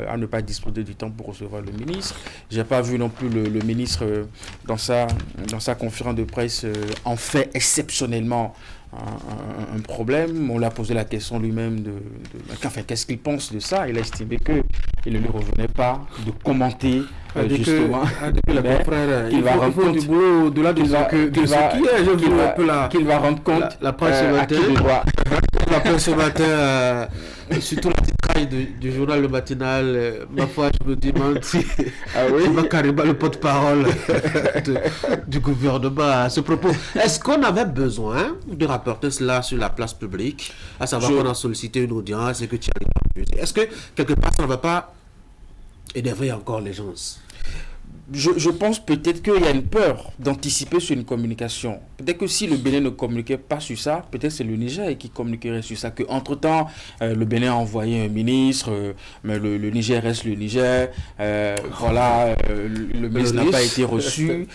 à ne pas disposer du temps pour recevoir le ministre. Je n'ai pas vu non plus le ministre dans sa conférence de presse en fait exceptionnellement un problème. On lui a posé la question lui-même qu'est-ce qu'il pense de ça. Il a estimé qu'il ne lui revenait pas de commenter justement. Il va rendre compte du boulot au-delà de ce qui est. Qu'il va rendre compte la presse ce matin. La presse ce matin, surtout la titraille du journal Le Matinal, ma foi, je me demande si va carrément le porte-parole du gouvernement à ce propos. Est-ce qu'on avait besoin de rapporter cela sur la place publique, à savoir qu'on a sollicité une audience et que tu as refusé? Est-ce que quelque part ça ne va pas énerver encore les gens? Je pense peut-être qu'il y a une peur d'anticiper sur une communication. Peut-être que si le Bénin ne communiquait pas sur ça, peut-être c'est le Niger qui communiquerait sur ça. Qu'entre-temps, le Bénin a envoyé un ministre, mais le Niger reste le Niger. Le ministre n'a pas été reçu.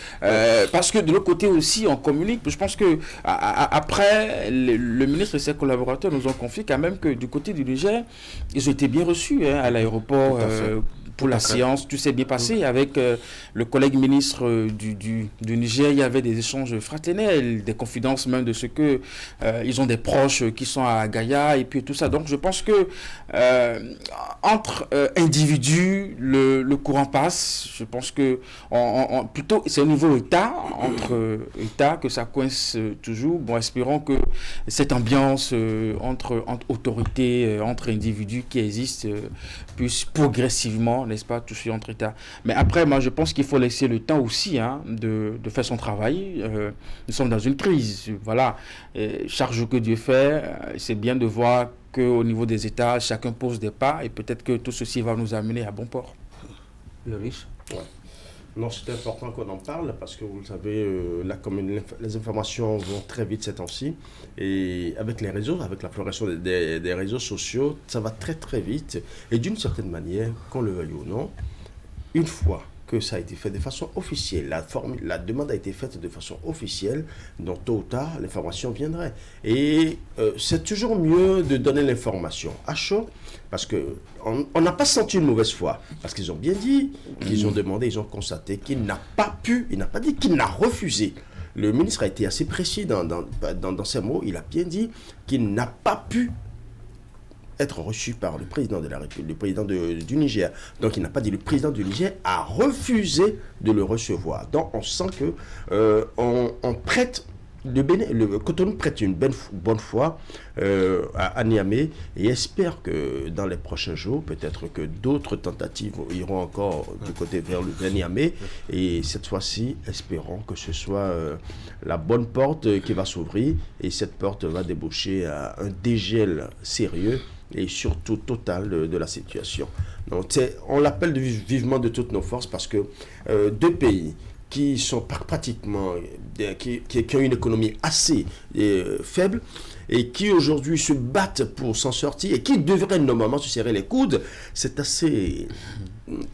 Parce que de l'autre côté aussi, on communique. Je pense que après, le ministre et ses collaborateurs nous ont confié quand même que du côté du Niger, ils ont été bien reçus à l'aéroport. Pour la séance, tout s'est bien passé avec le collègue ministre du Niger. Il y avait des échanges fraternels, des confidences même de ce que ils ont des proches qui sont à Gaïa et puis tout ça. Donc je pense que entre individus, le courant passe. Je pense que plutôt c'est au niveau État, entre États que ça coince toujours. Bon, espérons que cette ambiance entre autorités, entre individus qui existent puisse progressivement, n'est-ce pas, toucher entre États. Mais après, moi, je pense qu'il faut laisser le temps aussi de faire son travail. Nous sommes dans une crise, voilà. Charge que Dieu fait, c'est bien de voir qu'au niveau des États, chacun pose des pas et peut-être que tout ceci va nous amener à bon port. Le riche. Ouais. Non, c'est important qu'on en parle parce que vous le savez, les informations vont très vite ces temps-ci. Et avec les réseaux, avec la progression des réseaux sociaux, ça va très très vite. Et d'une certaine manière, qu'on le veuille ou non, une fois que ça a été fait de façon officielle, la demande a été faite de façon officielle, donc tôt ou tard, l'information viendrait. Et c'est toujours mieux de donner l'information à chaud, parce qu'on n'a pas senti une mauvaise foi, parce qu'ils ont bien dit, qu'ils ont demandé, ils ont constaté qu'il n'a pas pu, il n'a pas dit qu'il n'a refusé. Le ministre a été assez précis dans ses mots, il a bien dit qu'il n'a pas pu être reçu par le président de la République, le président du Niger. Donc il n'a pas dit le président du Niger a refusé de le recevoir. Donc on sent que on prête le Cotonou prête une bonne foi à Niamey et espère que dans les prochains jours, peut-être que d'autres tentatives iront encore du côté vers Niamey. Et cette fois-ci, espérons que ce soit la bonne porte qui va s'ouvrir et cette porte va déboucher à un dégel sérieux et surtout total de la situation. Donc, on l'appelle vivement de toutes nos forces parce que deux pays qui sont pratiquement, qui ont une économie assez faible et qui aujourd'hui se battent pour s'en sortir et qui devraient normalement se serrer les coudes, c'est assez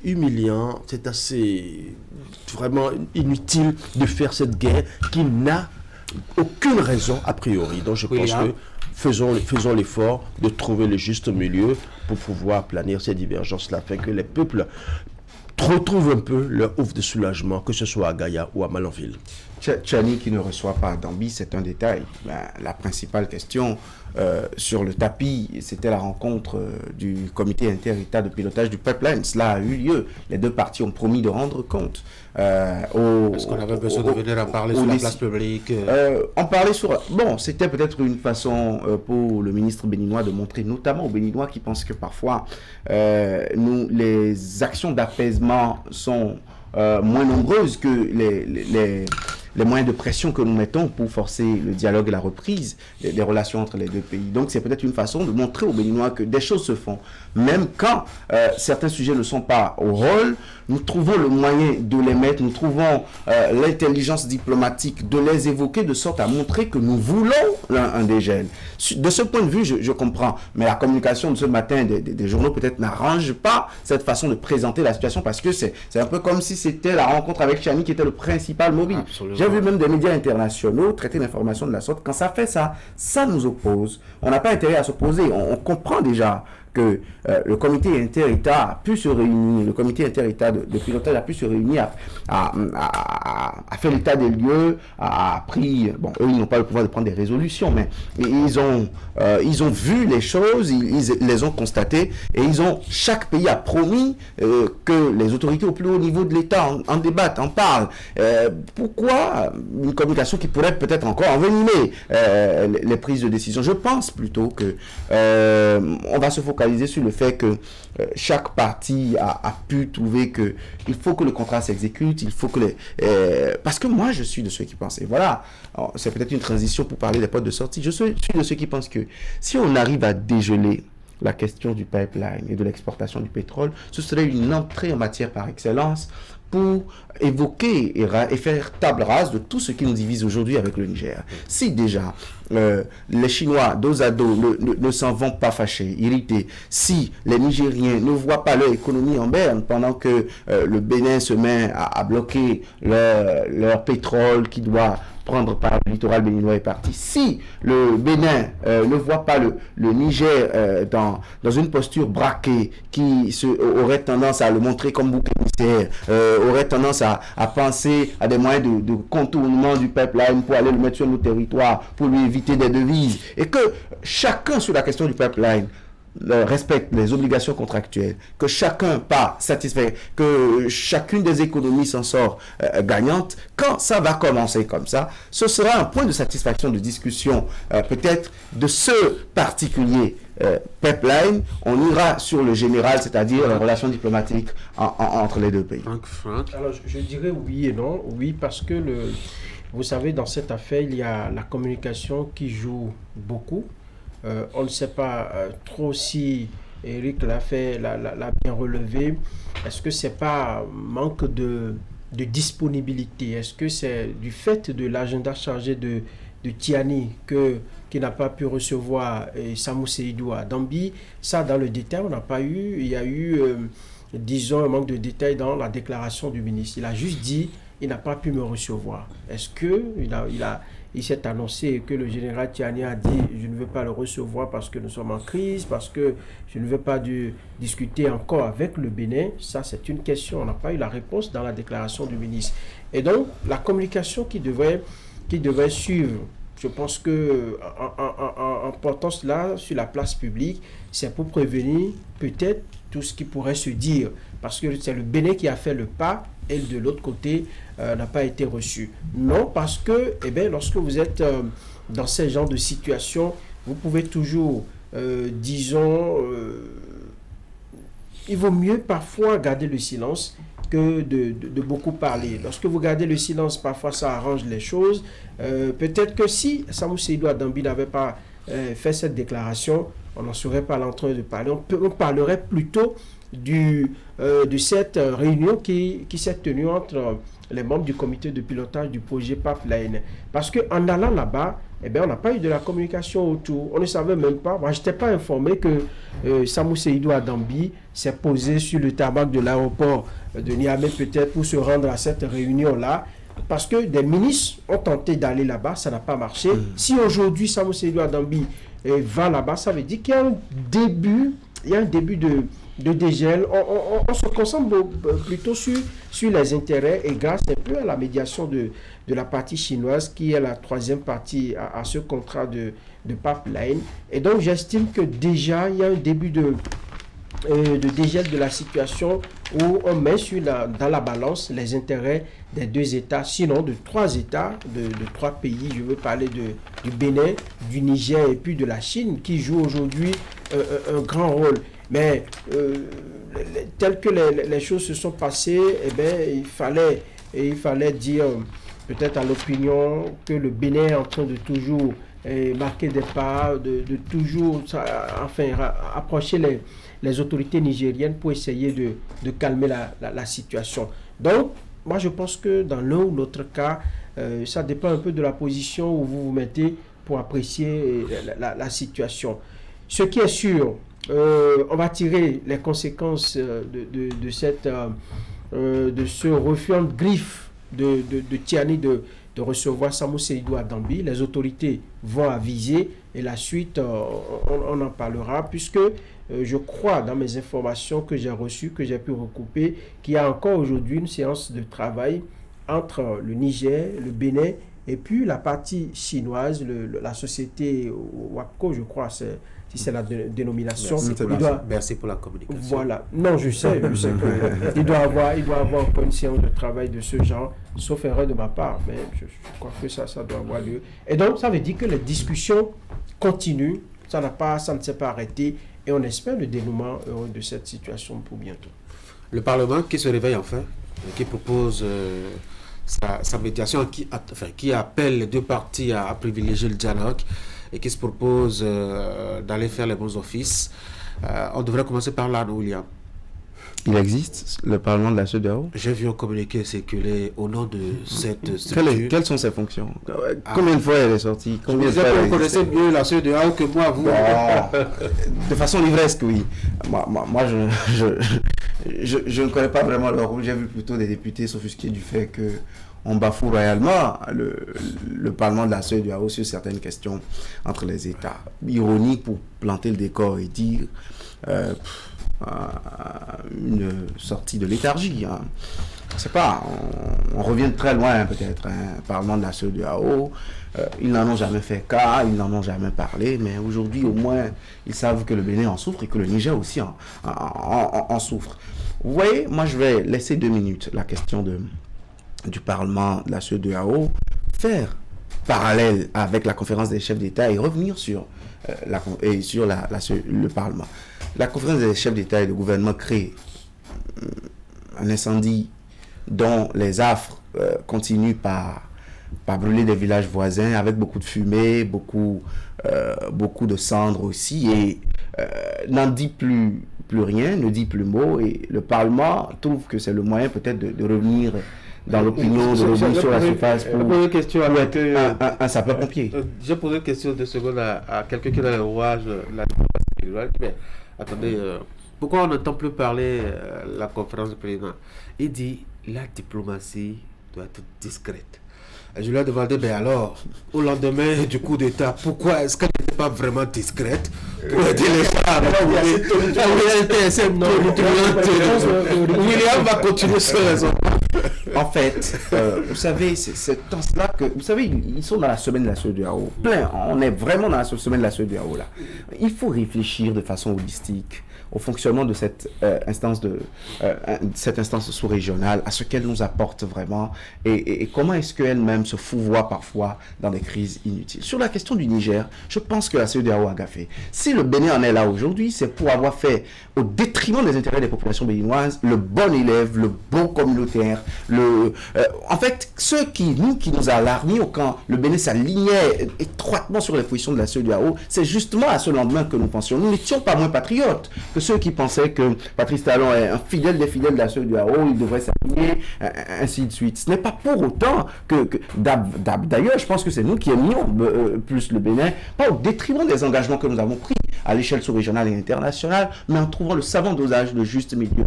humiliant, c'est assez vraiment inutile de faire cette guerre qui n'a aucune raison a priori. Donc je pense que faisons l'effort de trouver le juste milieu pour pouvoir planir ces divergences-là, afin que les peuples retrouvent un peu leur ouf de soulagement, que ce soit à Gaïa ou à Malanville. Tchani qui ne reçoit pas Dambi, c'est un détail. La principale question sur le tapis, c'était la rencontre du comité inter-État de pilotage du pipeline. Cela a eu lieu. Les deux parties ont promis de rendre compte. Est-ce qu'on avait besoin de venir en parler sur la place publique En parler sur... Bon, c'était peut-être une façon pour le ministre béninois de montrer, notamment aux Béninois qui pensent que parfois les actions d'apaisement sont moins nombreuses que les moyens de pression que nous mettons pour forcer le dialogue et la reprise des relations entre les deux pays. Donc c'est peut-être une façon de montrer aux Béninois que des choses se font. Même quand certains sujets ne sont pas au rôle, nous trouvons le moyen de les mettre, nous trouvons l'intelligence diplomatique de les évoquer de sorte à montrer que nous voulons un dégel. De ce point de vue, je comprends, mais la communication de ce matin des journaux peut-être n'arrange pas cette façon de présenter la situation parce que c'est un peu comme si c'était la rencontre avec Tchani qui était le principal mobile. Absolument. J'ai vu même des médias internationaux traiter l'information de la sorte. Quand ça fait ça, ça nous oppose. On n'a pas intérêt à s'opposer. On comprend déjà que le comité inter-État a pu se réunir, le comité inter-État de pilotage a pu se réunir, a fait l'état des lieux, a pris, bon, eux ils n'ont pas le pouvoir de prendre des résolutions, mais ils ont vu les choses, ils les ont constatées, et chaque pays a promis que les autorités au plus haut niveau de l'État en débattent, en parlent. Pourquoi une communication qui pourrait peut-être encore envenimer les prises de décision? Je pense plutôt que on va se focaliser sur le fait que chaque partie a pu trouver que il faut que le contrat s'exécute, il faut que parce que moi je suis de ceux qui pensent, et voilà, c'est peut-être une transition pour parler des portes de sortie, je suis de ceux qui pensent que si on arrive à dégeler la question du pipeline et de l'exportation du pétrole, ce serait une entrée en matière par excellence pour évoquer et faire table rase de tout ce qui nous divise aujourd'hui avec le Niger. Si déjà les Chinois dos à dos ne s'en vont pas fâchés, irrités, si les Nigériens ne voient pas leur économie en berne pendant que le Bénin se met à bloquer leur pétrole qui doit prendre par le littoral béninois est parti. Si le Bénin ne voit pas le Niger dans une posture braquée qui aurait tendance à le montrer comme bouc émissaire, aurait tendance à penser à des moyens de contournement du pipeline pour aller le mettre sur nos territoires, pour lui éviter des devises, et que chacun sur la question du pipeline respecte les obligations contractuelles, que chacun part satisfait, que chacune des économies s'en sort gagnante, quand ça va commencer comme ça, ce sera un point de satisfaction, de discussion, peut-être de ce particulier pipeline. On ira sur le général, c'est-à-dire les relations diplomatiques entre les deux pays. Alors je dirais oui et non. Oui, parce que vous savez, dans cette affaire, il y a la communication qui joue beaucoup. On ne sait pas trop si Eric l'a bien relevé. Est-ce que c'est pas manque de disponibilité? Est-ce que c'est du fait de l'agenda chargé de Tiani qui n'a pas pu recevoir Samou Seydou à Dambi? Ça, dans le détail, on n'a pas eu. Il y a eu, disons, un manque de détails dans la déclaration du ministre. Il a juste dit il n'a pas pu me recevoir. Est-ce que il s'est annoncé que le général Tiani a dit je ne veux pas le recevoir parce que nous sommes en crise, parce que je ne veux pas discuter encore avec le Bénin? Ça, c'est une question. On n'a pas eu la réponse dans la déclaration du ministre. Et donc, la communication qui devait suivre, je pense que en portant cela sur la place publique, c'est pour prévenir peut-être tout ce qui pourrait se dire. Parce que c'est le Bénin qui a fait le pas et de l'autre côté n'a pas été reçu. Non, parce que lorsque vous êtes dans ce genre de situation, vous pouvez toujours, il vaut mieux parfois garder le silence que de beaucoup parler. Lorsque vous gardez le silence, parfois ça arrange les choses. Peut-être que si Samou Seydou Adambi n'avait pas fait cette déclaration, on n'en serait pas en train de parler. On parlerait plutôt de cette réunion qui s'est tenue entre les membres du comité de pilotage du projet Pipeline. Parce qu'en allant là-bas, on n'a pas eu de la communication autour. On ne savait même pas. Moi, je n'étais pas informé que Samou Seydou Adambi s'est posé sur le tarmac de l'aéroport de Niamey peut-être pour se rendre à cette réunion-là. Parce que des ministres ont tenté d'aller là-bas, ça n'a pas marché. Si aujourd'hui Samou Seydou Adambi va là-bas, ça veut dire qu'il y a un début de dégel. On se concentre plutôt sur les intérêts et grâce un peu à la médiation de la partie chinoise qui est la troisième partie à ce contrat de Pipeline. Et donc j'estime que déjà il y a un début de dégel de la situation où on met dans la balance les intérêts des deux États, sinon de trois États, de trois pays. Je veux parler du Bénin, du Niger et puis de la Chine qui joue aujourd'hui un grand rôle. Mais tel que les choses se sont passées, il fallait dire peut-être à l'opinion que le Bénin est en train de toujours marquer des pas, de toujours approcher les autorités nigériennes pour essayer de calmer la situation. Donc, moi je pense que dans l'un ou l'autre cas, ça dépend un peu de la position où vous vous mettez pour apprécier la situation. Ce qui est sûr, on va tirer les conséquences de ce refus en griffe de Tiani de recevoir Samou Seydou Adambi. Les autorités vont aviser et la suite, on en parlera puisque je crois dans mes informations que j'ai reçues, que j'ai pu recouper, qu'il y a encore aujourd'hui une séance de travail entre le Niger, le Bénin et puis la partie chinoise, la société WAPCO, je crois, si c'est la dénomination. Merci pour la communication. Voilà. Non, je sais qu'il doit avoir encore une séance de travail de ce genre, sauf erreur de ma part, mais je crois que ça doit avoir lieu. Et donc, ça veut dire que les discussions continuent, ça ne s'est pas arrêté, et on espère le dénouement de cette situation pour bientôt. Le Parlement qui se réveille enfin, qui propose sa médiation, qui appelle les deux parties à privilégier le dialogue et qui se propose d'aller faire les bons offices. On devrait commencer par là, non, William? Il existe le Parlement de la CEDEAO. J'ai vu un communiqué circuler au nom de cette structure. Quelles sont ses fonctions? Combien de fois elle est sortie? Combien de fois vous connaissez mieux la CEDEAO que moi, vous. De façon livresque, oui. Moi je ne connais pas vraiment leur rôle. J'ai vu plutôt des députés s'offusquer du fait qu'on bafoue royalement le Parlement de la CEDEAO sur certaines questions entre les États. Ironique pour planter le décor et dire une sortie de léthargie. Je ne sais pas, on revient de très loin peut-être. Parlement de la CEDEAO, ils n'en ont jamais fait cas, ils n'en ont jamais parlé, mais aujourd'hui au moins ils savent que le Bénin en souffre et que le Niger aussi en souffre. Vous voyez, moi je vais laisser 2 minutes la question du Parlement de la CEDEAO, faire parallèle avec la conférence des chefs d'État et revenir sur le Parlement. La conférence des chefs d'État et de gouvernement crée un incendie dont les affres continuent par brûler des villages voisins avec beaucoup de fumée, beaucoup de cendres aussi, et n'en dit plus rien, ne dit plus mot, et le Parlement trouve que c'est le moyen peut-être de revenir dans l'opinion, de revenir sur la surface pour être un sapeur-pompier. J'ai posé une question de secondes à quelqu'un qui est dans le rouage, mais attendez, pourquoi on n'entend plus parler la conférence de président? Il dit la diplomatie doit être discrète. Et je lui ai demandé, mais alors, au lendemain du coup d'État, pourquoi est-ce qu'elle n'était pas vraiment discrète pour aider les gens? William va continuer sur raison. En fait, vous savez, c'est dans cela que... Vous savez, ils sont dans la semaine de la CEDEAO. Plein, on est vraiment dans la semaine de la CEDEAO, là. Il faut réfléchir de façon holistique au fonctionnement de cette instance sous-régionale, à ce qu'elle nous apporte vraiment, et comment est-ce qu'elle-même se fouvoie parfois dans des crises inutiles. Sur la question du Niger, je pense que la CEDEAO a gaffé. Si le Bénin en est là aujourd'hui, c'est pour avoir fait, au détriment des intérêts des populations béninoises, le bon élève, le bon communautaire, en fait, qui nous a alarmés quand le Bénin s'alignait étroitement sur les positions de la CEDEAO, c'est justement à ce lendemain que nous pensions. Nous n'étions pas moins patriotes que ceux qui pensaient que Patrice Talon est un fidèle des fidèles de la CEDEAO, il devrait s'aligner, ainsi de suite. Ce n'est pas pour autant que d'ailleurs, je pense que c'est nous qui aimions plus le Bénin, pas au détriment des engagements que nous avons pris à l'échelle sous-régionale et internationale, mais en trouvant le savant dosage, le juste milieu.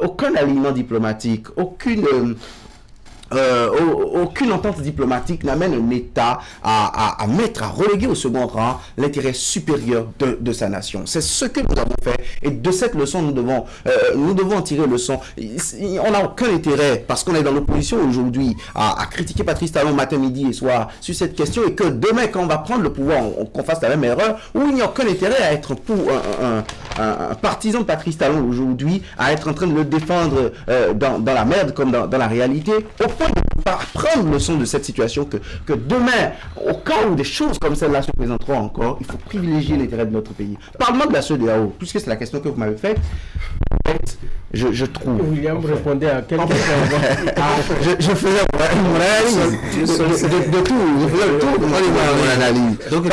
Aucun alignement diplomatique, aucune entente diplomatique n'amène un État à reléguer au second rang l'intérêt supérieur de sa nation. C'est ce que nous avons fait, et de cette leçon, nous devons en tirer leçon. On n'a aucun intérêt, parce qu'on est dans l'opposition aujourd'hui, à critiquer Patrice Talon matin, midi et soir sur cette question, et que demain, quand on va prendre le pouvoir, qu'on fasse la même erreur, où il n'y a aucun intérêt à être pour un partisan de Patrice Talon aujourd'hui, à être en train de le défendre dans la merde comme dans la réalité, au point de prendre leçon de cette situation, que demain, au cas où des choses comme celle-là se présenteront encore, il faut privilégier l'intérêt de notre pays. Parlement de la CEDEAO, puisque c'est la question que vous m'avez faite, je trouve... William répondait à quelle question? Je faisais mon analyse de tout, je faisais le tour de mon analyse. Donc,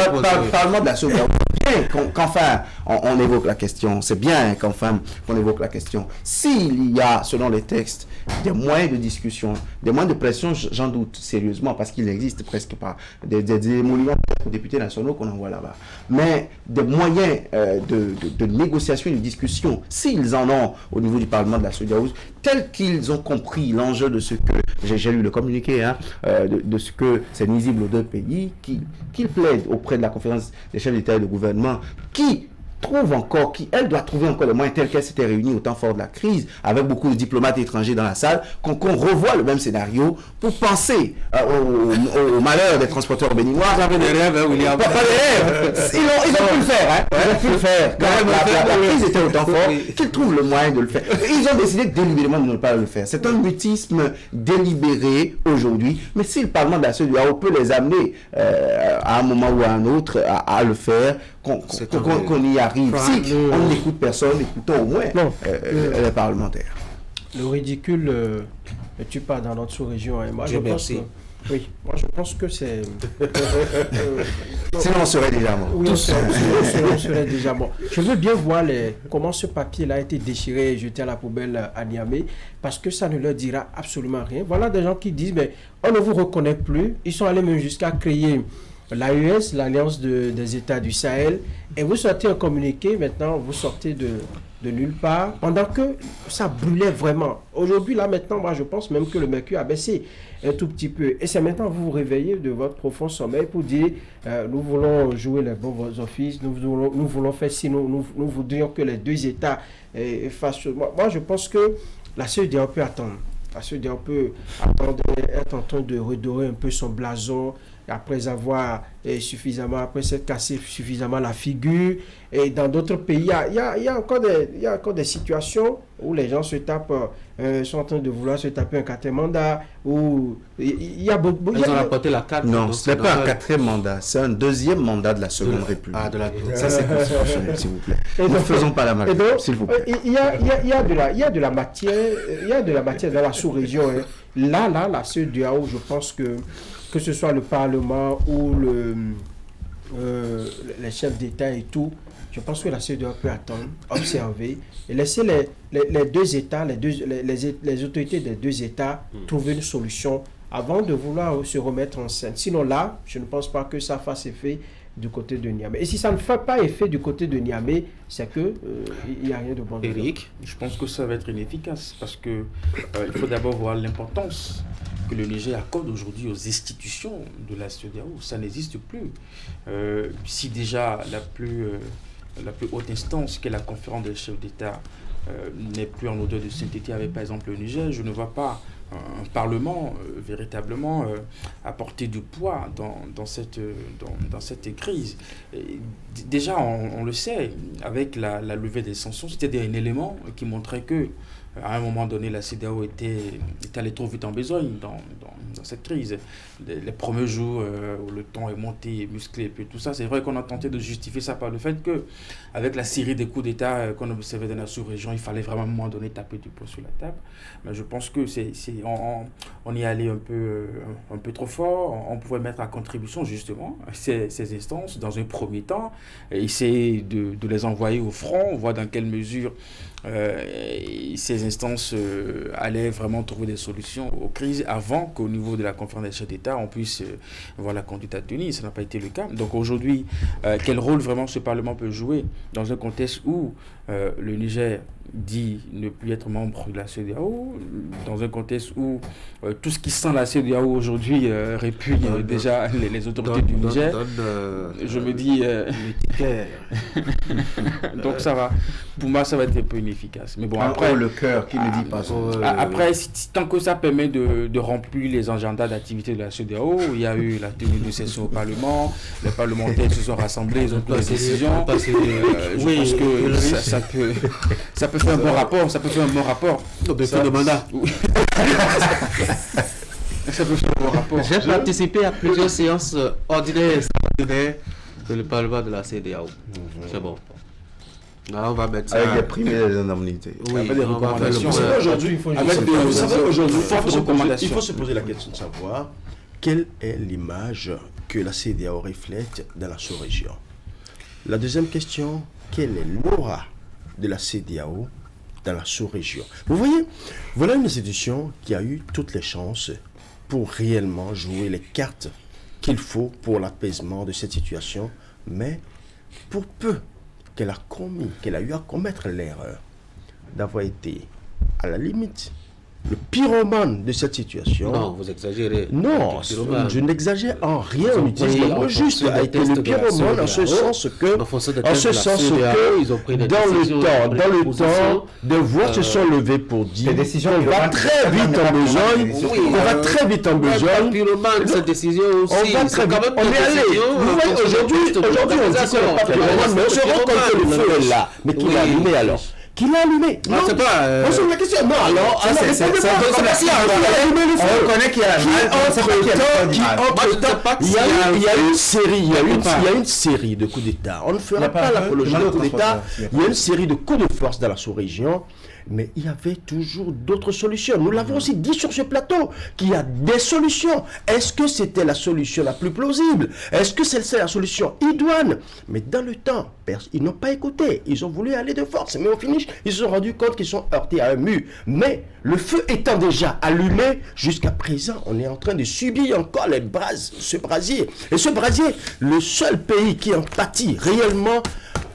Parlement de la CEDEAO, c'est bien qu'enfin on évoque la question, c'est bien qu'enfin on évoque la question. S'il y a, selon les textes, des moyens de discussion, des moyens de pression, j'en doute sérieusement, parce qu'il n'existe presque pas des émoluments aux députés nationaux qu'on envoie là-bas. Mais des moyens de négociation et de discussion, s'ils en ont au niveau du Parlement de la CEDEAO, tels qu'ils ont compris l'enjeu de ce que, j'ai lu le communiqué, de ce que c'est nuisible aux deux pays, qu'ils plaident auprès de la conférence des chefs d'État et de gouvernement, elle doit trouver encore les moyens tels qu'elle s'était réunie au temps fort de la crise, avec beaucoup de diplomates étrangers dans la salle, qu'on revoie le même scénario pour penser au malheur des transporteurs béninois. Vous avez des rêves, William? Pas des rêves. Ils ont pu le faire, Ils ont pu le faire. Quand la crise était au temps fort, qu'ils trouvent le moyen de le faire. Ils ont décidé délibérément de ne pas le faire. C'est un mutisme délibéré aujourd'hui, mais si le Parlement de la CEDEAO peut les amener à un moment ou à un autre à le faire, qu'on y arrive. Si on n'écoute personne, écoutons au moins les parlementaires. Le ridicule ne tue pas dans notre sous-région. Et moi, je pense que c'est... Sinon, on serait déjà mort. Oui, on serait déjà mort. Je veux bien voir comment ce papier-là a été déchiré et jeté à la poubelle à Niamey, parce que ça ne leur dira absolument rien. Voilà des gens qui disent, mais on ne vous reconnaît plus. Ils sont allés même jusqu'à créer l'AES, l'Alliance des États du Sahel, et vous sortez un communiqué, maintenant vous sortez de nulle part, pendant que ça brûlait vraiment. Aujourd'hui, là maintenant, moi je pense même que le mercure a baissé un tout petit peu, et c'est maintenant vous vous réveillez de votre profond sommeil pour dire nous voulons jouer les bons offices, nous voulons faire ci, nous voudrions que les deux États fassent... Moi je pense que la CEDEAO peut attendre. La CEDEAO peut attendre, être en train de redorer un peu son blason, après avoir après s'être cassé suffisamment la figure. Et dans d'autres pays, il y a encore des situations où les gens se tapent, sont en train de vouloir se taper un quatrième mandat, où il y a beaucoup... Ils ont rapporté la carte. Non, ce n'est pas un quatrième mandat, c'est un deuxième mandat de la Seconde République. Ça, c'est constitutionnel, s'il vous plaît. Ne faisons pas la malheur, s'il vous plaît. Il y a de la matière dans la sous-région. Là, la CEDEAO, je pense que ce soit le Parlement ou les chefs d'État et tout, je pense que la CEDEAO peut attendre, observer et laisser les deux États, les autorités des deux États trouver une solution avant de vouloir se remettre en scène. Sinon là, je ne pense pas que ça fasse effet du côté de Niamey. Et si ça ne fait pas effet du côté de Niamey, c'est que il n'y a rien de bon. Eric, je pense que ça va être inefficace parce que il faut d'abord voir l'importance que le Niger accorde aujourd'hui aux institutions de la CEDEAO. Ça n'existe plus. Si déjà la plus haute instance, qui est la conférence des chefs d'État, n'est plus en odeur de sainteté avec par exemple le Niger. Je ne vois pas un Parlement véritablement apporter du poids dans cette crise. Et déjà, on le sait, avec la levée des sanctions, c'était un élément qui montrait que à un moment donné, la CEDEAO était allée trop vite en besogne dans cette crise. Les premiers jours où le ton est monté, musclé, et puis tout ça, c'est vrai qu'on a tenté de justifier ça par le fait que, avec la série des coups d'État qu'on observait dans la sous-région, il fallait vraiment à un moment donné taper du poing sur la table. Mais je pense que on y allait un peu trop fort. On pouvait mettre à contribution justement ces instances dans un premier temps, et essayer de les envoyer au front, voir dans quelle mesure ces instances allaient vraiment trouver des solutions aux crises avant qu'au niveau de la conférence des chefs d'État on puisse voir la conduite à tenir. Ça n'a pas été le cas. Donc aujourd'hui, quel rôle vraiment ce Parlement peut jouer dans un contexte où le Niger dit ne plus être membre de la CEDEAO, dans un contexte où tout ce qui sent la CEDEAO aujourd'hui répugne déjà les autorités du Niger. Je me dis... donc ça va. Pour moi, ça va être un peu inefficace. Mais bon, après... le cœur qui ne dit pas ça. Après, tant que ça permet de remplir les agendas d'activité de la CEDEAO, il y a eu la tenue de session au Parlement, les parlementaires se sont rassemblés, ils ont pris des décisions. Je pense que ça peut faire un bon rapport, ça peut faire un bon rapport. De fin de mandat. Ça peut faire un bon rapport. J'ai participé à plusieurs séances ordinaires et extraordinaires de le Parlement de la CEDEAO. C'est bon. Là, on va mettre ça. Avec des primaires des indemnités. Oui, avec des recommandations. Aujourd'hui, il faut se poser la question de savoir quelle est l'image que la CEDEAO reflète dans la sous-région. La deuxième question, quelle est l'aura de la CEDEAO dans la sous-région? Vous voyez, voilà une institution qui a eu toutes les chances pour réellement jouer les cartes qu'il faut pour l'apaisement de cette situation, mais pour peu qu'elle a eu à commettre l'erreur d'avoir été, à la limite, le pyromane de cette situation. Non, vous exagérez. Non, je n'exagère en rien. On utilise le mot juste. A été le pyromane en ce sens que, dans le temps, des voix se sont levées pour dire qu'on va très vite en besogne. On va très vite en besogne. Pyromane, cette décision aussi. On va très vite. On est allé. Vous voyez, aujourd'hui, on dit qu'on n'est pas pyromane, mais on se rend compte que le feu est là. Mais qui l'a allumé alors? Qui l'a allumé? Non, c'est pas. On se pose la question. Non, alors. On reconnaît qu'il y a il y a une série de coups d'État. On ne fera pas l'apologie de coups d'État. Il y a une série de coups de force dans la sous-région. Mais il y avait toujours d'autres solutions. Nous l'avons aussi dit sur ce plateau, qu'il y a des solutions. Est-ce que c'était la solution la plus plausible? Est-ce que c'est la solution idoine? Mais dans le temps, ils n'ont pas écouté. Ils ont voulu aller de force. Mais au finish, ils se sont rendus compte qu'ils sont heurtés à un mur. Mais le feu étant déjà allumé, jusqu'à présent, on est en train de subir encore ce brasier. Et ce brasier, le seul pays qui en pâtit réellement,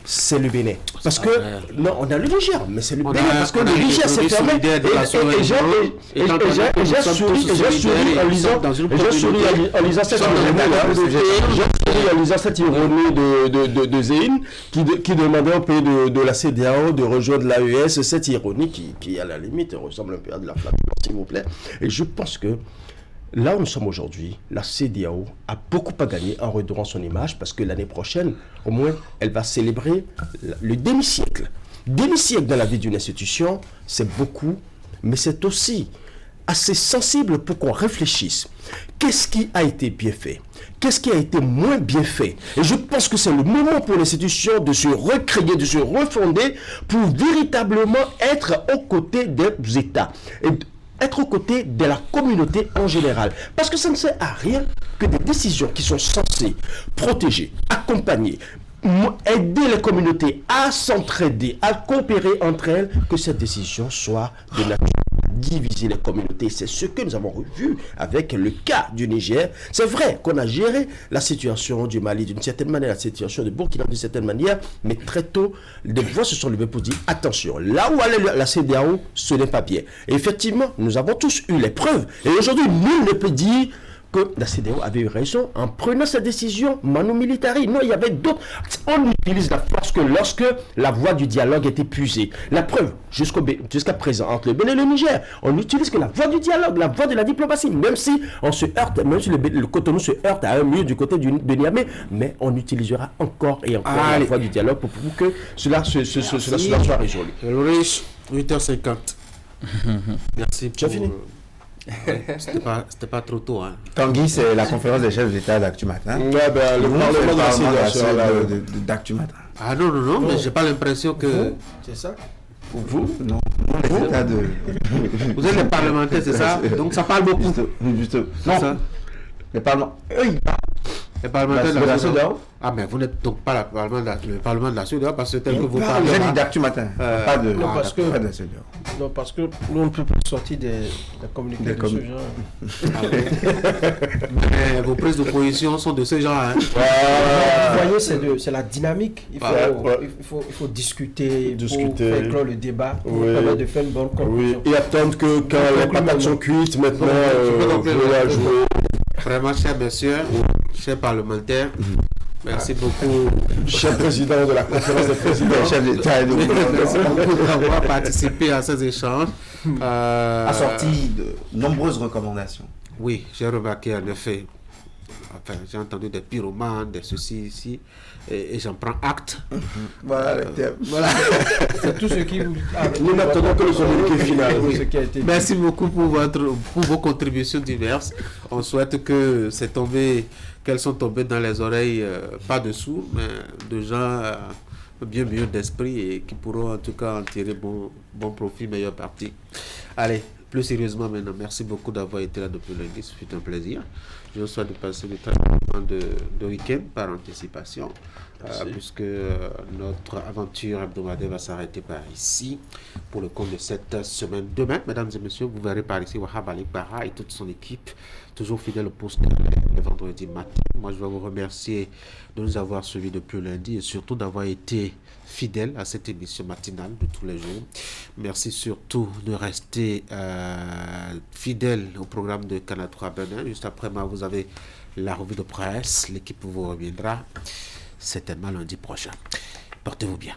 c'est le Bénin. Parce que, non, on a le Niger, mais c'est le Bénin. Parce que le Niger s'est fermé. Et j'ai souri en lisant cette ironie de Zéine qui demandait au pays de la CEDEAO de rejoindre l'AES. Cette ironie qui, à la limite, ressemble un peu à de la flatulence, s'il vous plaît. Et je pense que là où nous sommes aujourd'hui, la CEDEAO a beaucoup à gagner en redorant son image parce que l'année prochaine, au moins, elle va célébrer le demi-siècle. Demi-siècle dans la vie d'une institution, c'est beaucoup, mais c'est aussi assez sensible pour qu'on réfléchisse. Qu'est-ce qui a été bien fait? Qu'est-ce qui a été moins bien fait? Et je pense que c'est le moment pour l'institution de se recréer, de se refonder pour véritablement être aux côtés des États. Et être aux côtés de la communauté en général. Parce que ça ne sert à rien que des décisions qui sont censées protéger, accompagner, aider les communautés à s'entraider, à coopérer entre elles, que cette décision soit de nature à diviser les communautés. C'est ce que nous avons vu avec le cas du Niger. C'est vrai qu'on a géré la situation du Mali d'une certaine manière, la situation de Burkina d'une certaine manière, mais très tôt, des voix se sont levées pour dire attention, là où allait la CEDEAO, ce n'est pas bien. Et effectivement, nous avons tous eu les preuves. Et aujourd'hui, nul ne peut dire que la CEDEAO avait eu raison en prenant cette décision manu militari. Non, il y avait d'autres. On utilise la force que lorsque la voie du dialogue est épuisée. La preuve, jusqu'à présent, entre le Bénin et le Niger, on n'utilise que la voie du dialogue, la voie de la diplomatie, même si on se heurte, même si le Cotonou se heurte à un mur du côté de Niamey, mais on utilisera encore et encore la voie du dialogue pour que cela soit résolu. 8h50. Merci. Tu as fini? C'était pas trop tôt. Hein. Tanguy, c'est la conférence des chefs d'État d'Actu Matin. Ouais, ben, le Parlement d'Actu Matin. Ah non, mais j'ai pas l'impression que... C'est ça? Vous? Non. Vous êtes les parlementaires, c'est ça? Donc ça parle beaucoup. Juste. Non. Ça. Les parlementaires. Les parlementaires de la CEDEAO. Ah, mais vous n'êtes donc pas le parlement de la CEDEAO parce que tel que vous parlez. J'ai dit d'Actu Matin. Pas de la CEDEAO. Non, parce que nous, on ne peut pas sortir des communiqués de ce genre. Mais vos prises de position sont de ce genre. Hein. Vous voyez, c'est la dynamique. Il faut discuter pour faire clore le débat, pour permettre de faire une bonne conclusion. Et attendre que quand les patates sont cuites, maintenant, jouer. Vraiment, chers messieurs, chers parlementaires, merci beaucoup. Cher président de la conférence des présidents, chef d'État, merci beaucoup d'avoir participé à ces échanges. Assorti de nombreuses recommandations. Oui, j'ai remarqué en effet. Enfin, j'ai entendu des pyromanes, des ceci ici, et j'en prends acte. Voilà. C'est tout ce qui vous... Nous n'attendons que le communiqué final. Merci beaucoup pour vos contributions diverses. On souhaite que qu'elles sont tombées dans les oreilles, pas dessous, mais de gens bien mieux d'esprit et qui pourront en tout cas en tirer bon profit, meilleur parti. Allez, plus sérieusement maintenant, merci beaucoup d'avoir été là depuis lundi, ce fut un plaisir. Je vous souhaite de passer de très bons moments de week-end par anticipation, puisque notre aventure hebdomadaire va s'arrêter par ici pour le compte de cette semaine. Demain, mesdames et messieurs, vous verrez par ici Wahab Ali Bara et toute son équipe, toujours fidèle au poste le vendredi matin. Moi, je vais vous remercier de nous avoir suivis depuis lundi et surtout d'avoir été fidèle à cette émission matinale de tous les jours. Merci surtout de rester fidèle au programme de Canal 3 Bénin. Juste après moi, vous avez la revue de presse. L'équipe vous reviendra certainement lundi prochain. Portez-vous bien.